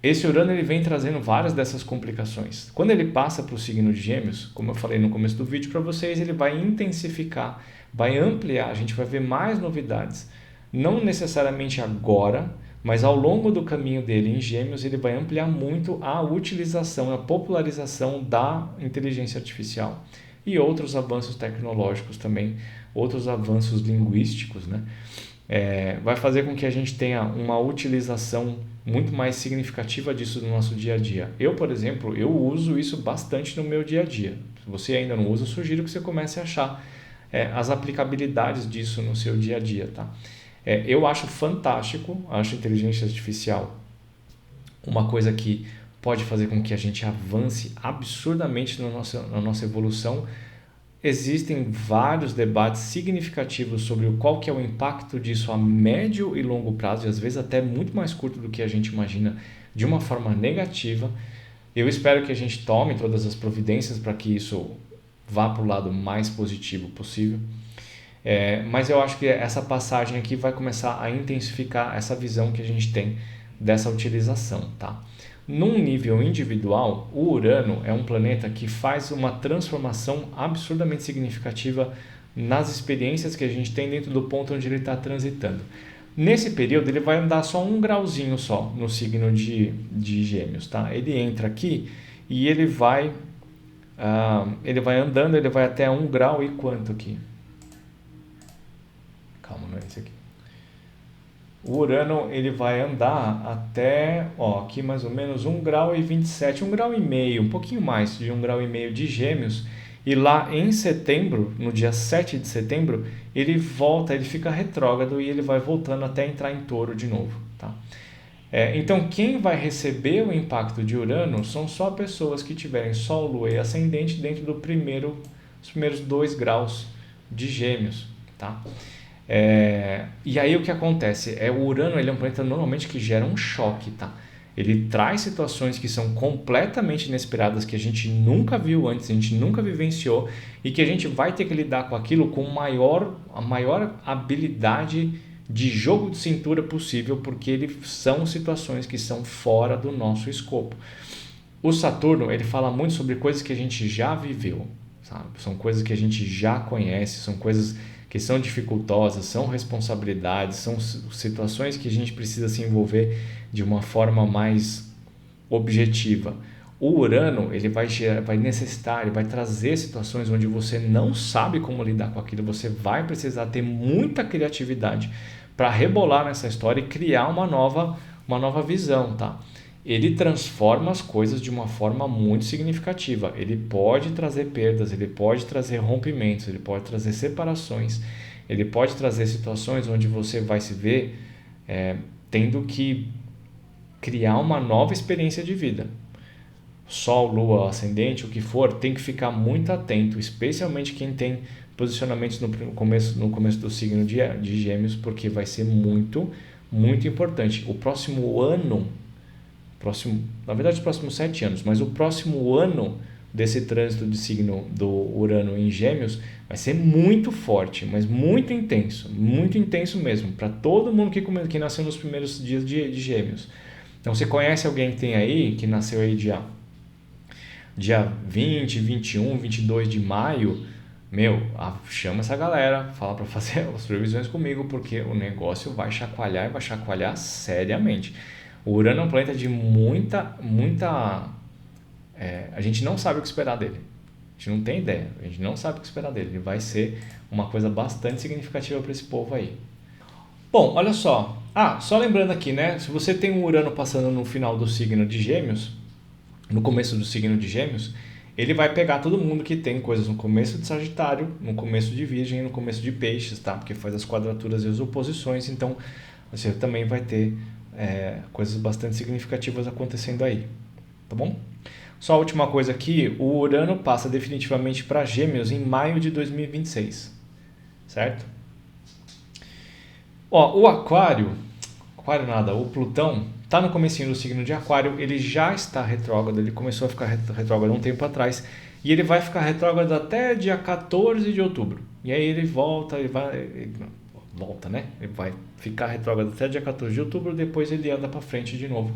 Esse Urano ele vem trazendo várias dessas complicações. Quando ele passa para o signo de Gêmeos, como eu falei no começo do vídeo para vocês, ele vai intensificar, vai ampliar, a gente vai ver mais novidades. Não necessariamente agora, mas ao longo do caminho dele em Gêmeos, ele vai ampliar muito a utilização, a popularização da inteligência artificial e outros avanços tecnológicos também, outros avanços linguísticos, né? Vai fazer com que a gente tenha uma utilização muito mais significativa disso no nosso dia a dia. Eu, por exemplo, eu uso isso bastante no meu dia a dia. Se você ainda não usa, eu sugiro que você comece a achar as aplicabilidades disso no seu dia a dia, tá? Eu acho fantástico, acho a inteligência artificial uma coisa que pode fazer com que a gente avance absurdamente na nossa evolução. Existem vários debates significativos sobre qual que é o impacto disso a médio e longo prazo, e às vezes até muito mais curto do que a gente imagina, de uma forma negativa. Eu espero que a gente tome todas as providências para que isso vá para o lado mais positivo possível. Mas eu acho que essa passagem aqui vai começar a intensificar essa visão que a gente tem dessa utilização, tá? Num nível individual, o Urano é um planeta que faz uma transformação absurdamente significativa nas experiências que a gente tem dentro do ponto onde ele está transitando. Nesse período ele vai andar só um grauzinho só no signo de Gêmeos, tá? Ele entra aqui e ele vai andando, ele vai até 1 grau e quanto aqui? Calma, não é esse aqui. O Urano ele vai andar até, aqui mais ou menos 1 grau e 27, 1 grau e meio, um pouquinho mais de 1 grau e meio de Gêmeos. E lá em setembro, no dia 7 de setembro, ele volta, ele fica retrógrado e ele vai voltando até entrar em Touro de novo, tá? Então, quem vai receber o impacto de Urano são só pessoas que tiverem Sol, Lua e Ascendente dentro dos primeiros 2 graus de Gêmeos, tá? E aí o que acontece? O Urano ele é um planeta normalmente que gera um choque, tá? Ele traz situações que são completamente inesperadas, que a gente nunca viu antes, a gente nunca vivenciou e que a gente vai ter que lidar com aquilo com a maior habilidade de jogo de cintura possível, porque são situações que são fora do nosso escopo. O Saturno ele fala muito sobre coisas que a gente já viveu, sabe? São coisas que a gente já conhece, são coisas que são dificultosas, são responsabilidades, são situações que a gente precisa se envolver de uma forma mais objetiva. O Urano ele vai necessitar, ele vai trazer situações onde você não sabe como lidar com aquilo, você vai precisar ter muita criatividade para rebolar nessa história e criar uma nova visão, tá? Ele transforma as coisas de uma forma muito significativa. Ele pode trazer perdas, ele pode trazer rompimentos, ele pode trazer separações, ele pode trazer situações onde você vai se ver tendo que criar uma nova experiência de vida. Sol, Lua, Ascendente, o que for, tem que ficar muito atento, especialmente quem tem posicionamentos no começo do signo de Gêmeos, porque vai ser muito, muito importante. O próximo ano, na verdade os próximos 7 anos, mas o próximo ano desse trânsito de signo do Urano em Gêmeos vai ser muito forte, mas muito intenso mesmo, para todo mundo que nasceu nos primeiros dias de Gêmeos. Então, você conhece alguém que tem aí, que nasceu aí dia 20, 21, 22 de maio, chama essa galera, fala para fazer as previsões comigo, porque o negócio vai chacoalhar e vai chacoalhar seriamente. O Urano é um planeta de muita... a gente não sabe o que esperar dele. A gente não tem ideia, a gente não sabe o que esperar dele. Ele vai ser uma coisa bastante significativa para esse povo aí. Bom, olha só. Só lembrando aqui, né? Se você tem um Urano passando no final do signo de Gêmeos, no começo do signo de Gêmeos, ele vai pegar todo mundo que tem coisas no começo de Sagitário, no começo de Virgem e no começo de Peixes, tá? Porque faz as quadraturas e as oposições, então você também vai ter coisas bastante significativas acontecendo aí, tá bom? Só a última coisa aqui, o Urano passa definitivamente para Gêmeos em maio de 2026, certo? O Aquário nada, o Plutão está no comecinho do signo de Aquário, ele já está retrógrado, ele começou a ficar retrógrado um tempo atrás, e ele vai ficar retrógrado até dia 14 de outubro. E aí ele volta, ele vai ficar retrógrado até dia 14 de outubro, depois ele anda para frente de novo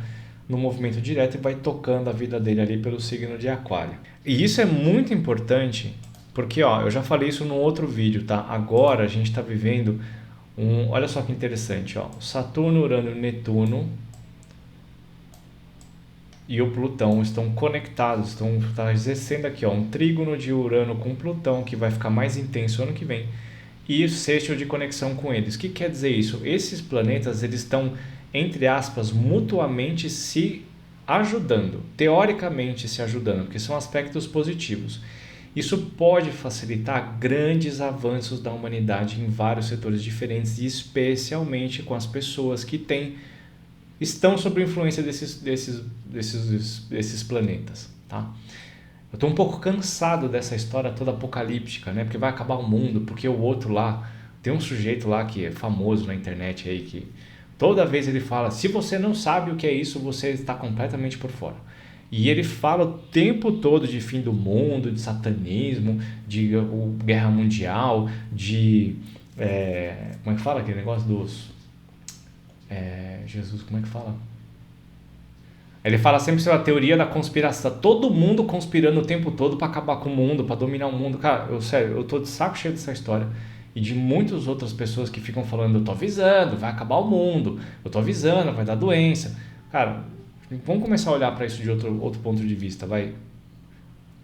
no movimento direto e vai tocando a vida dele ali pelo signo de Aquário. E isso é muito importante, porque eu já falei isso num outro vídeo, tá? Agora a gente está vivendo olha só que interessante, Saturno, Urano, Netuno e o Plutão estão conectados, está exercendo aqui um trígono de Urano com Plutão, que vai ficar mais intenso ano que vem, e o sexto de conexão com eles. O que quer dizer isso? Esses planetas eles estão, entre aspas, mutuamente se ajudando, teoricamente se ajudando, porque são aspectos positivos. Isso pode facilitar grandes avanços da humanidade em vários setores diferentes, e especialmente com as pessoas que estão sob influência desses planetas, tá? Eu estou um pouco cansado dessa história toda apocalíptica, né? Porque vai acabar o mundo, porque o outro lá, tem um sujeito lá que é famoso na internet aí, que toda vez ele fala, se você não sabe o que é isso, você está completamente por fora. E ele fala o tempo todo de fim do mundo, de satanismo, de guerra mundial, de... como é que fala aquele negócio dos... Jesus, como é que fala? Ele fala sempre sobre a teoria da conspiração. Todo mundo conspirando o tempo todo para acabar com o mundo, para dominar o mundo. Cara, sério, eu tô de saco cheio dessa história. E de muitas outras pessoas que ficam falando, eu tô avisando, vai acabar o mundo. Eu tô avisando, vai dar doença. Cara, vamos começar a olhar para isso de outro ponto de vista, vai.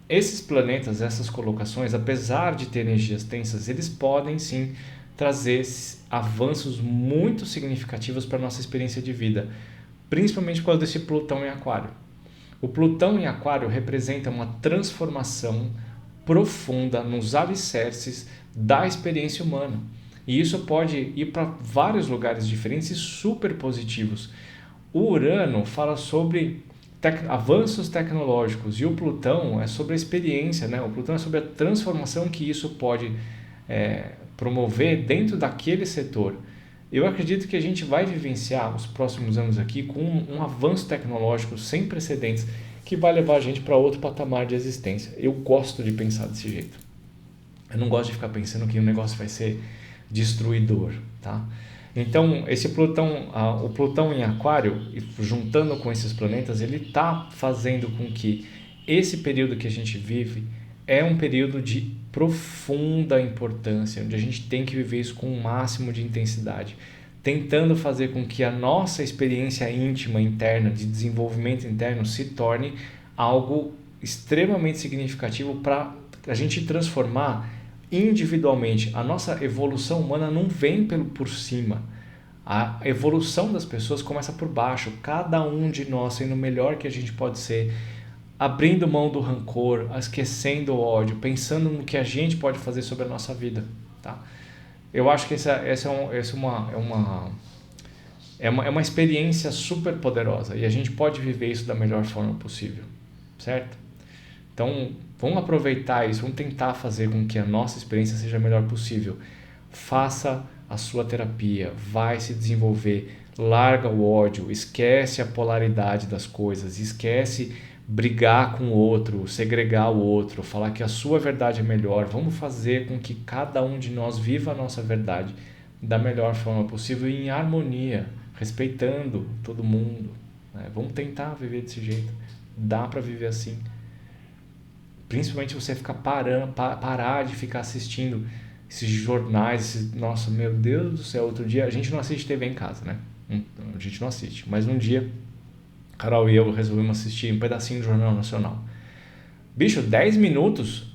Esses planetas, essas colocações, apesar de ter energias tensas, eles podem sim trazer avanços muito significativos para a nossa experiência de vida, principalmente por causa desse Plutão em Aquário. O Plutão em Aquário representa uma transformação profunda nos alicerces da experiência humana. E isso pode ir para vários lugares diferentes e super positivos. O Urano fala sobre avanços tecnológicos e o Plutão é sobre a experiência, né? O Plutão é sobre a transformação que isso pode promover dentro daquele setor. Eu acredito que a gente vai vivenciar os próximos anos aqui com um avanço tecnológico sem precedentes que vai levar a gente para outro patamar de existência. Eu gosto de pensar desse jeito. Eu não gosto de ficar pensando que o negócio vai ser destruidor, tá? Então, esse Plutão, o Plutão em Aquário, juntando com esses planetas, ele está fazendo com que esse período que a gente vive é um período de profunda importância, onde a gente tem que viver isso com o máximo de intensidade, tentando fazer com que a nossa experiência íntima interna, de desenvolvimento interno, se torne algo extremamente significativo para a gente transformar individualmente. A nossa evolução humana não vem por cima. A evolução das pessoas começa por baixo. Cada um de nós sendo o melhor que a gente pode ser, abrindo mão do rancor, esquecendo o ódio, pensando no que a gente pode fazer sobre a nossa vida, tá? Eu acho que essa é uma experiência super poderosa e a gente pode viver isso da melhor forma possível, certo? Então, vamos aproveitar isso, vamos tentar fazer com que a nossa experiência seja a melhor possível. Faça a sua terapia, vai se desenvolver, larga o ódio, esquece a polaridade das coisas, esquece brigar com o outro, segregar o outro, falar que a sua verdade é melhor. Vamos fazer com que cada um de nós viva a nossa verdade da melhor forma possível e em harmonia, respeitando todo mundo, né? Vamos tentar viver desse jeito. Dá para viver assim. Principalmente você parar de ficar assistindo esses jornais, nossa, meu Deus do céu, outro dia, a gente não assiste TV em casa, né? A gente não assiste, mas um dia, Carol e eu resolvemos assistir um pedacinho do Jornal Nacional. Bicho, 10 minutos,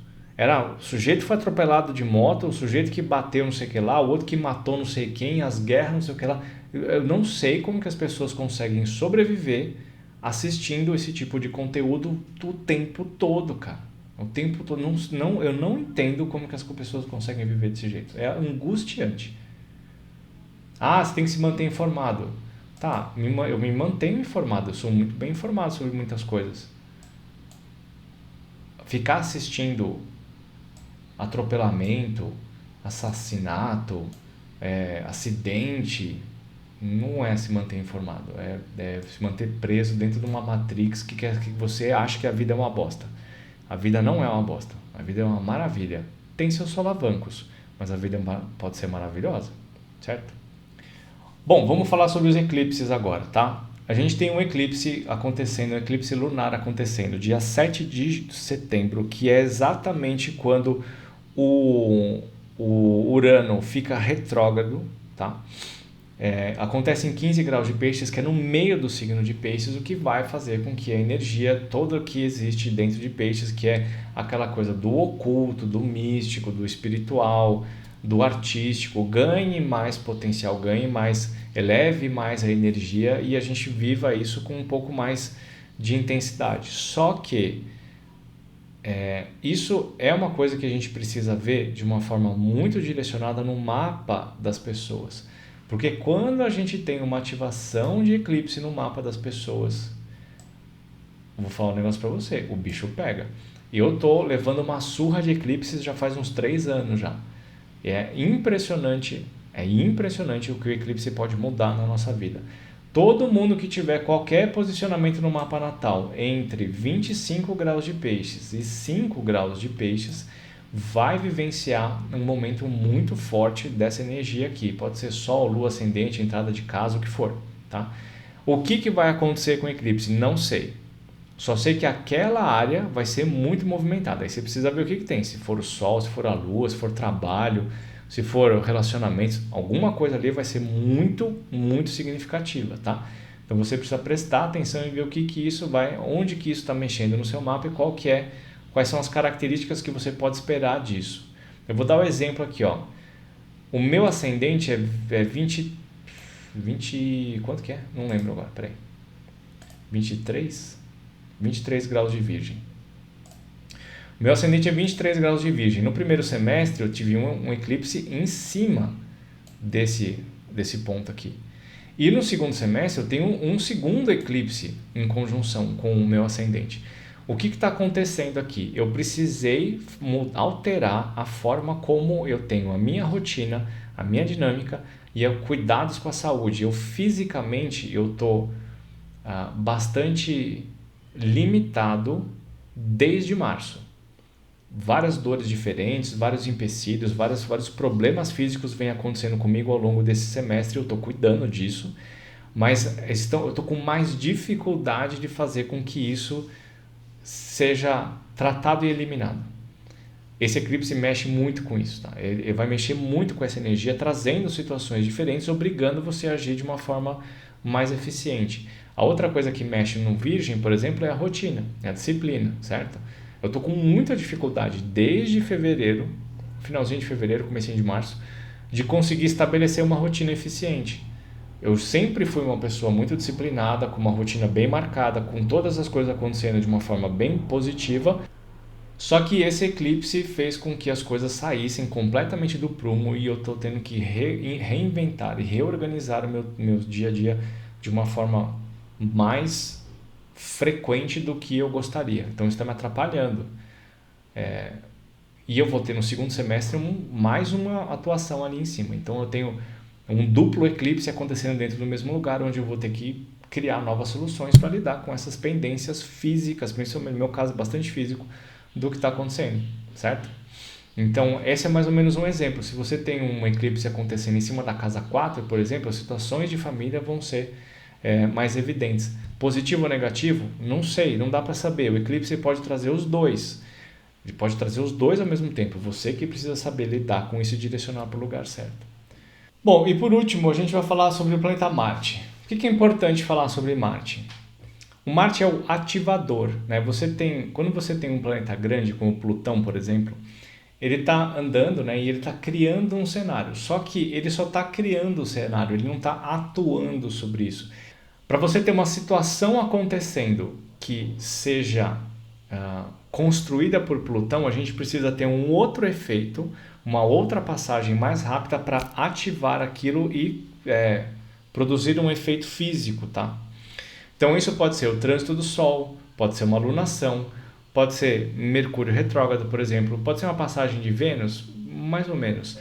o sujeito foi atropelado de moto, o sujeito que bateu não sei o que lá, o outro que matou não sei quem, as guerras não sei o que lá. Eu não sei como que as pessoas conseguem sobreviver assistindo esse tipo de conteúdo o tempo todo, cara. O tempo todo. Eu não entendo como que as pessoas conseguem viver desse jeito. É angustiante. Você tem que se manter informado. Tá, eu me mantenho informado. Eu sou muito bem informado sobre muitas coisas. Ficar assistindo atropelamento, assassinato, acidente, não é se manter informado. É se manter preso dentro de uma matrix que você acha que a vida é uma bosta. A vida não é uma bosta, a vida é uma maravilha. Tem seus solavancos, mas a vida pode ser maravilhosa, certo? Bom, vamos falar sobre os eclipses agora, tá? A gente tem um eclipse acontecendo, um eclipse lunar acontecendo, dia 7 de setembro, que é exatamente quando o Urano fica retrógrado, tá? Acontece em 15 graus de peixes, que é no meio do signo de peixes, o que vai fazer com que a energia toda que existe dentro de peixes, que é aquela coisa do oculto, do místico, do espiritual, do artístico, ganhe mais potencial, eleve mais a energia e a gente viva isso com um pouco mais de intensidade. Só que isso é uma coisa que a gente precisa ver de uma forma muito direcionada no mapa das pessoas. Porque quando a gente tem uma ativação de eclipse no mapa das pessoas, vou falar um negócio para você, o bicho pega. E eu tô levando uma surra de eclipses já faz uns 3 anos já. É impressionante o que o eclipse pode mudar na nossa vida. Todo mundo que tiver qualquer posicionamento no mapa natal entre 25 graus de peixes e 5 graus de peixes vai vivenciar um momento muito forte dessa energia aqui. Pode ser Sol, Lua, Ascendente, entrada de casa, o que for, tá? O que vai acontecer com o eclipse? Não sei. Só sei que aquela área vai ser muito movimentada. Aí você precisa ver o que tem. Se for o Sol, se for a Lua, se for trabalho, se for relacionamentos, alguma coisa ali vai ser muito, muito significativa, tá? Então você precisa prestar atenção e ver o que isso vai, onde que isso está mexendo no seu mapa e quais são as características que você pode esperar disso. Eu vou dar um exemplo aqui, ó. O meu ascendente é 20, quanto que é? Não lembro agora, peraí. 23 graus de Virgem. O meu ascendente é 23 graus de Virgem. No primeiro semestre eu tive um eclipse em cima desse ponto aqui. E no segundo semestre eu tenho um segundo eclipse em conjunção com o meu ascendente. O que está acontecendo aqui? Eu precisei alterar a forma como eu tenho a minha rotina, a minha dinâmica e os cuidados com a saúde. Fisicamente eu estou bastante limitado desde março. Várias dores diferentes, vários empecilhos, vários problemas físicos vêm acontecendo comigo ao longo desse semestre. Eu estou cuidando disso, mas eu estou com mais dificuldade de fazer com que isso seja tratado e eliminado. Esse eclipse mexe muito com isso, tá? Ele vai mexer muito com essa energia, trazendo situações diferentes, obrigando você a agir de uma forma mais eficiente. A outra coisa que mexe no Virgem, por exemplo, é a rotina, é a disciplina, certo? Eu estou com muita dificuldade desde fevereiro, finalzinho de fevereiro, comecinho de março, de conseguir estabelecer uma rotina eficiente. Eu sempre fui uma pessoa muito disciplinada, com uma rotina bem marcada, com todas as coisas acontecendo de uma forma bem positiva, só que esse eclipse fez com que as coisas saíssem completamente do prumo e eu estou tendo que reinventar e reorganizar o meu dia a dia de uma forma mais frequente do que eu gostaria. Então isso está me atrapalhando. E eu vou ter no segundo semestre mais uma atuação ali em cima. Então eu tenho um duplo eclipse acontecendo dentro do mesmo lugar, onde eu vou ter que criar novas soluções para lidar com essas pendências físicas, principalmente no meu caso bastante físico, do que está acontecendo, certo? Então esse é mais ou menos um exemplo. Se você tem um eclipse acontecendo em cima da casa 4, por exemplo, as situações de família vão ser mais evidentes. Positivo ou negativo? Não sei, não dá para saber. O eclipse pode trazer os dois. Ele pode trazer os dois ao mesmo tempo. Você que precisa saber lidar com isso e direcionar para o lugar certo. Bom, e por último, a gente vai falar sobre o planeta Marte. O que é importante falar sobre Marte? O Marte é o ativador, né? Quando você tem um planeta grande, como Plutão, por exemplo, ele está andando, né, e ele está criando um cenário. Só que ele só está criando o cenário, ele não está atuando sobre isso. Para você ter uma situação acontecendo que seja construída por Plutão, a gente precisa ter um outro efeito, uma outra passagem mais rápida para ativar aquilo e produzir um efeito físico, tá? Então isso pode ser o trânsito do Sol, pode ser uma lunação, pode ser Mercúrio retrógrado, por exemplo, pode ser uma passagem de Vênus, mais ou menos.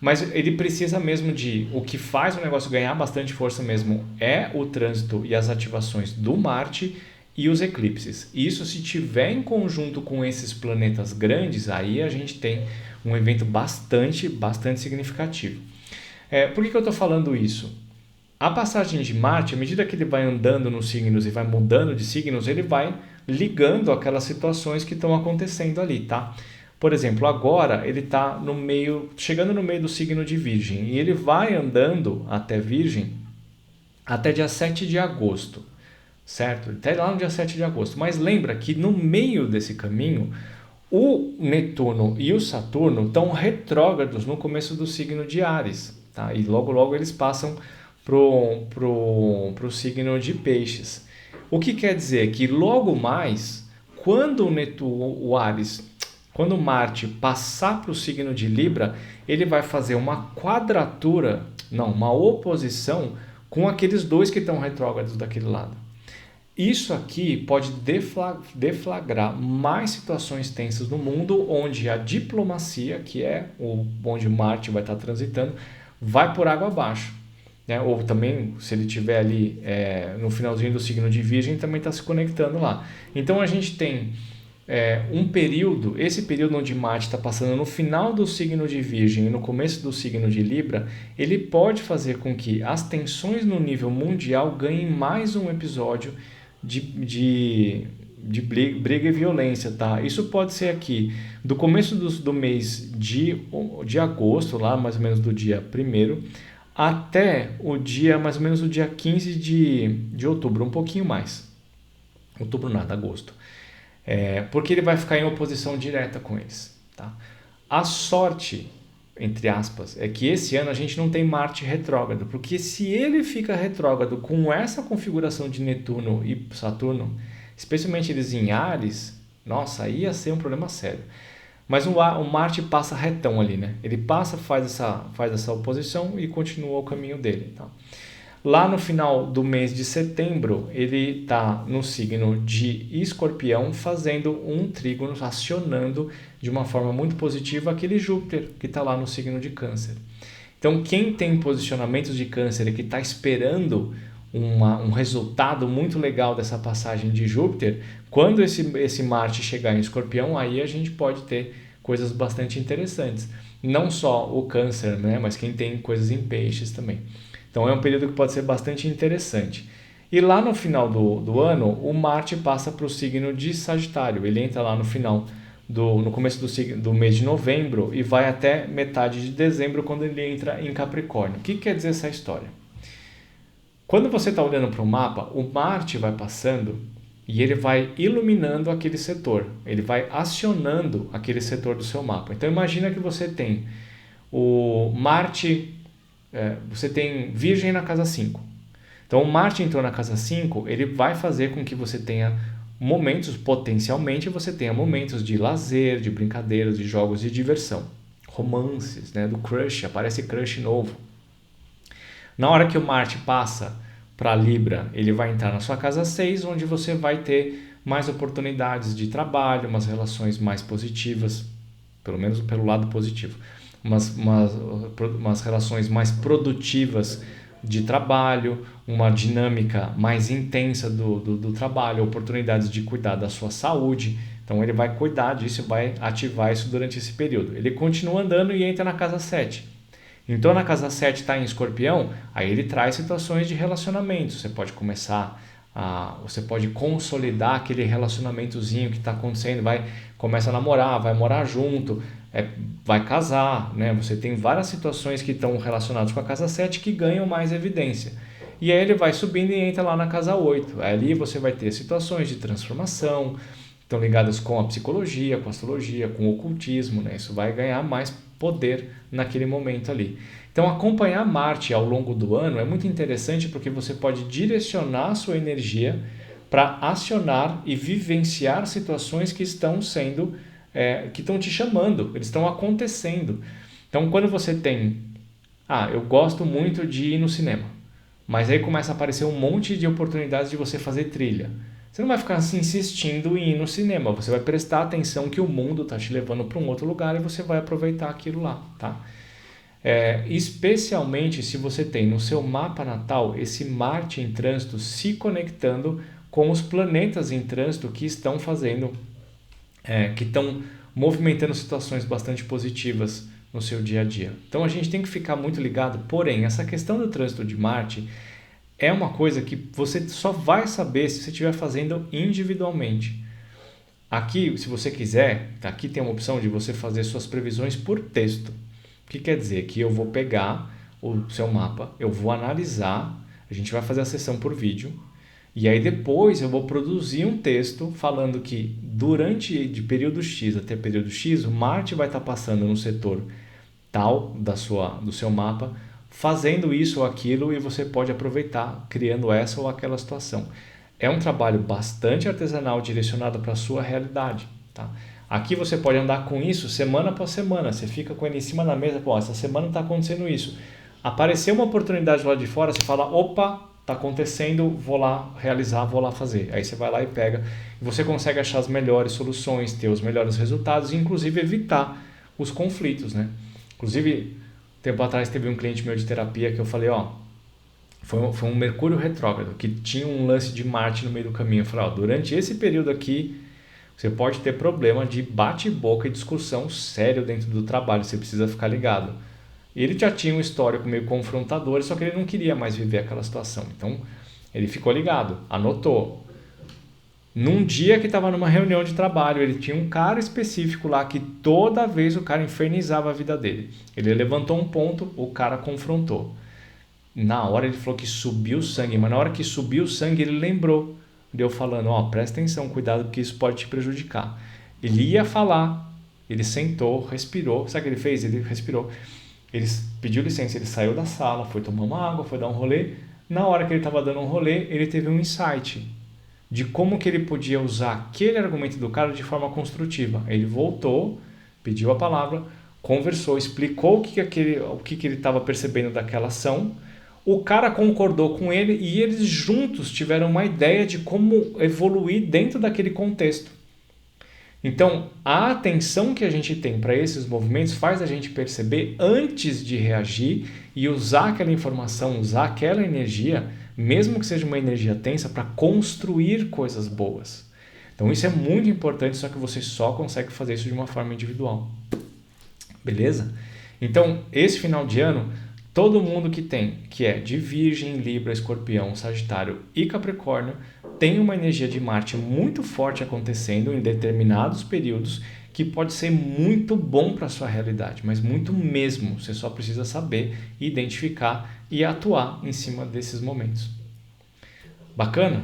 Mas ele precisa mesmo o que faz o negócio ganhar bastante força mesmo é o trânsito e as ativações do Marte e os eclipses. Isso, se tiver em conjunto com esses planetas grandes, aí a gente tem um evento bastante significativo. Por que eu estou falando isso? A passagem de Marte, à medida que ele vai andando nos signos e vai mudando de signos, ele vai ligando aquelas situações que estão acontecendo ali, tá? Por exemplo, agora ele está chegando no meio do signo de Virgem e ele vai andando até Virgem até dia 7 de agosto, certo? Até lá no dia 7 de agosto. Mas lembra que no meio desse caminho, o Netuno e o Saturno estão retrógrados no começo do signo de Áries, tá? E logo eles passam pro signo de Peixes. O que quer dizer que logo mais, quando quando Marte passar para o signo de Libra, ele vai fazer uma uma oposição com aqueles dois que estão retrógrados daquele lado. Isso aqui pode deflagrar mais situações tensas no mundo, onde a diplomacia, que é onde Marte vai estar transitando, vai por água abaixo. Né? Ou também, se ele estiver ali no finalzinho do signo de Virgem, também está se conectando lá. Então a gente tem esse período onde Marte está passando no final do signo de Virgem e no começo do signo de Libra, ele pode fazer com que as tensões no nível mundial ganhem mais um episódio de briga e violência, tá? Isso pode ser aqui do começo do mês de agosto, lá mais ou menos do dia 1º, até o dia, mais ou menos o dia 15 de outubro, um pouquinho mais. Outubro nada, agosto. Porque ele vai ficar em oposição direta com eles, tá? A sorte, entre aspas, é que esse ano a gente não tem Marte retrógrado, porque se ele fica retrógrado com essa configuração de Netuno e Saturno, especialmente eles em Áries, nossa, aí ia ser um problema sério. Mas o Marte passa retão ali, né? Ele passa, faz essa oposição e continua o caminho dele, tá? Lá no final do mês de setembro, ele está no signo de Escorpião, fazendo um trígono, acionando de uma forma muito positiva aquele Júpiter que está lá no signo de Câncer. Então, quem tem posicionamentos de Câncer e que está esperando um resultado muito legal dessa passagem de Júpiter, quando esse Marte chegar em Escorpião, aí a gente pode ter coisas bastante interessantes. Não só o Câncer, né, mas quem tem coisas em Peixes também. Então é um período que pode ser bastante interessante. E lá no final do ano, o Marte passa para o signo de Sagitário. Ele entra lá no começo do mês de novembro e vai até metade de dezembro, quando ele entra em Capricórnio. O que quer dizer essa história? Quando você está olhando para o mapa, o Marte vai passando e ele vai iluminando aquele setor. Ele vai acionando aquele setor do seu mapa. Então imagina que você tem o Marte... você tem Virgem na casa 5. Então, o Marte entrou na casa 5, ele vai fazer com que você tenha potencialmente você tenha momentos de lazer, de brincadeiras, de jogos de diversão. Romances, né? Do crush, aparece crush novo. Na hora que o Marte passa para Libra, ele vai entrar na sua casa 6, onde você vai ter mais oportunidades de trabalho, umas relações mais positivas, pelo menos pelo lado positivo. Umas relações mais produtivas de trabalho, uma dinâmica mais intensa do trabalho, oportunidades de cuidar da sua saúde. Então ele vai cuidar disso, vai ativar isso durante esse período. Ele continua andando e entra na casa 7. Então na casa 7 está em Escorpião, aí ele traz situações de relacionamento. Você pode consolidar aquele relacionamentozinho que está acontecendo, começa a namorar, vai morar junto, vai casar, né? Você tem várias situações que estão relacionadas com a casa 7 que ganham mais evidência. E aí ele vai subindo e entra lá na casa 8. Ali você vai ter situações de transformação, estão ligadas com a psicologia, com a astrologia, com o ocultismo, né? Isso vai ganhar mais poder naquele momento ali. Então acompanhar Marte ao longo do ano é muito interessante, porque você pode direcionar a sua energia para acionar e vivenciar situações que estão que estão te chamando, eles estão acontecendo. Então quando você tem, eu gosto muito de ir no cinema, mas aí começa a aparecer um monte de oportunidades de você fazer trilha. Você não vai ficar assim insistindo em ir no cinema, você vai prestar atenção que o mundo está te levando para um outro lugar e você vai aproveitar aquilo lá, tá? Especialmente se você tem no seu mapa natal esse Marte em trânsito se conectando com os planetas em trânsito que estão que estão movimentando situações bastante positivas no seu dia a dia. Então a gente tem que ficar muito ligado, porém, essa questão do trânsito de Marte é uma coisa que você só vai saber se você estiver fazendo individualmente. Aqui, se você quiser, aqui tem uma opção de você fazer suas previsões por texto. O que quer dizer? Que eu vou pegar o seu mapa, eu vou analisar, a gente vai fazer a sessão por vídeo, e aí depois eu vou produzir um texto falando que de período X até período X, o Marte vai estar passando no setor tal do seu mapa, fazendo isso ou aquilo, e você pode aproveitar criando essa ou aquela situação. É um trabalho bastante artesanal, direcionado para a sua realidade, tá? Aqui você pode andar com isso semana após semana, você fica com ele em cima da mesa, essa semana está acontecendo isso. Apareceu uma oportunidade lá de fora, você fala, opa, está acontecendo, vou lá realizar, vou lá fazer. Aí você vai lá e pega, e você consegue achar as melhores soluções, ter os melhores resultados e inclusive evitar os conflitos, né? Inclusive, tempo atrás teve um cliente meu de terapia que eu falei, foi um Mercúrio retrógrado, que tinha um lance de Marte no meio do caminho. Eu falei, durante esse período aqui, Você pode ter problema de bate-boca e discussão sério dentro do trabalho, você precisa ficar ligado. Ele já tinha um histórico meio confrontador, só que ele não queria mais viver aquela situação. Então, ele ficou ligado, anotou. Num dia que estava numa reunião de trabalho, ele tinha um cara específico lá que toda vez o cara infernizava a vida dele. Ele levantou um ponto, o cara confrontou. Na hora ele falou que subiu o sangue, mas na hora que subiu o sangue ele lembrou. Deu falando, presta atenção, cuidado porque isso pode te prejudicar. Ele ia falar, ele sentou, respirou. Sabe o que ele fez? Ele respirou. Ele pediu licença, ele saiu da sala, foi tomar uma água, foi dar um rolê. Na hora que ele estava dando um rolê, ele teve um insight de como que ele podia usar aquele argumento do cara de forma construtiva. Ele voltou, pediu a palavra, conversou, explicou o que ele estava percebendo daquela ação. O cara concordou com ele e eles juntos tiveram uma ideia de como evoluir dentro daquele contexto. Então, a atenção que a gente tem para esses movimentos faz a gente perceber antes de reagir e usar aquela informação, usar aquela energia, mesmo que seja uma energia tensa, para construir coisas boas. Então, isso é muito importante, só que você só consegue fazer isso de uma forma individual. Beleza? Então, esse final de ano, todo mundo que é de Virgem, Libra, Escorpião, Sagitário e Capricórnio tem uma energia de Marte muito forte acontecendo em determinados períodos que pode ser muito bom para a sua realidade, mas muito mesmo. Você só precisa saber, identificar e atuar em cima desses momentos. Bacana?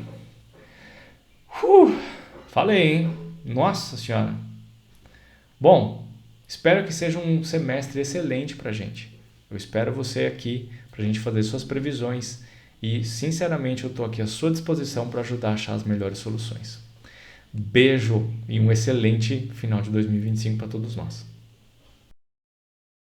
Falei, hein? Nossa Senhora! Bom, espero que seja um semestre excelente para a gente. Eu espero você aqui para a gente fazer suas previsões e, sinceramente, eu estou aqui à sua disposição para ajudar a achar as melhores soluções. Beijo e um excelente final de 2025 para todos nós.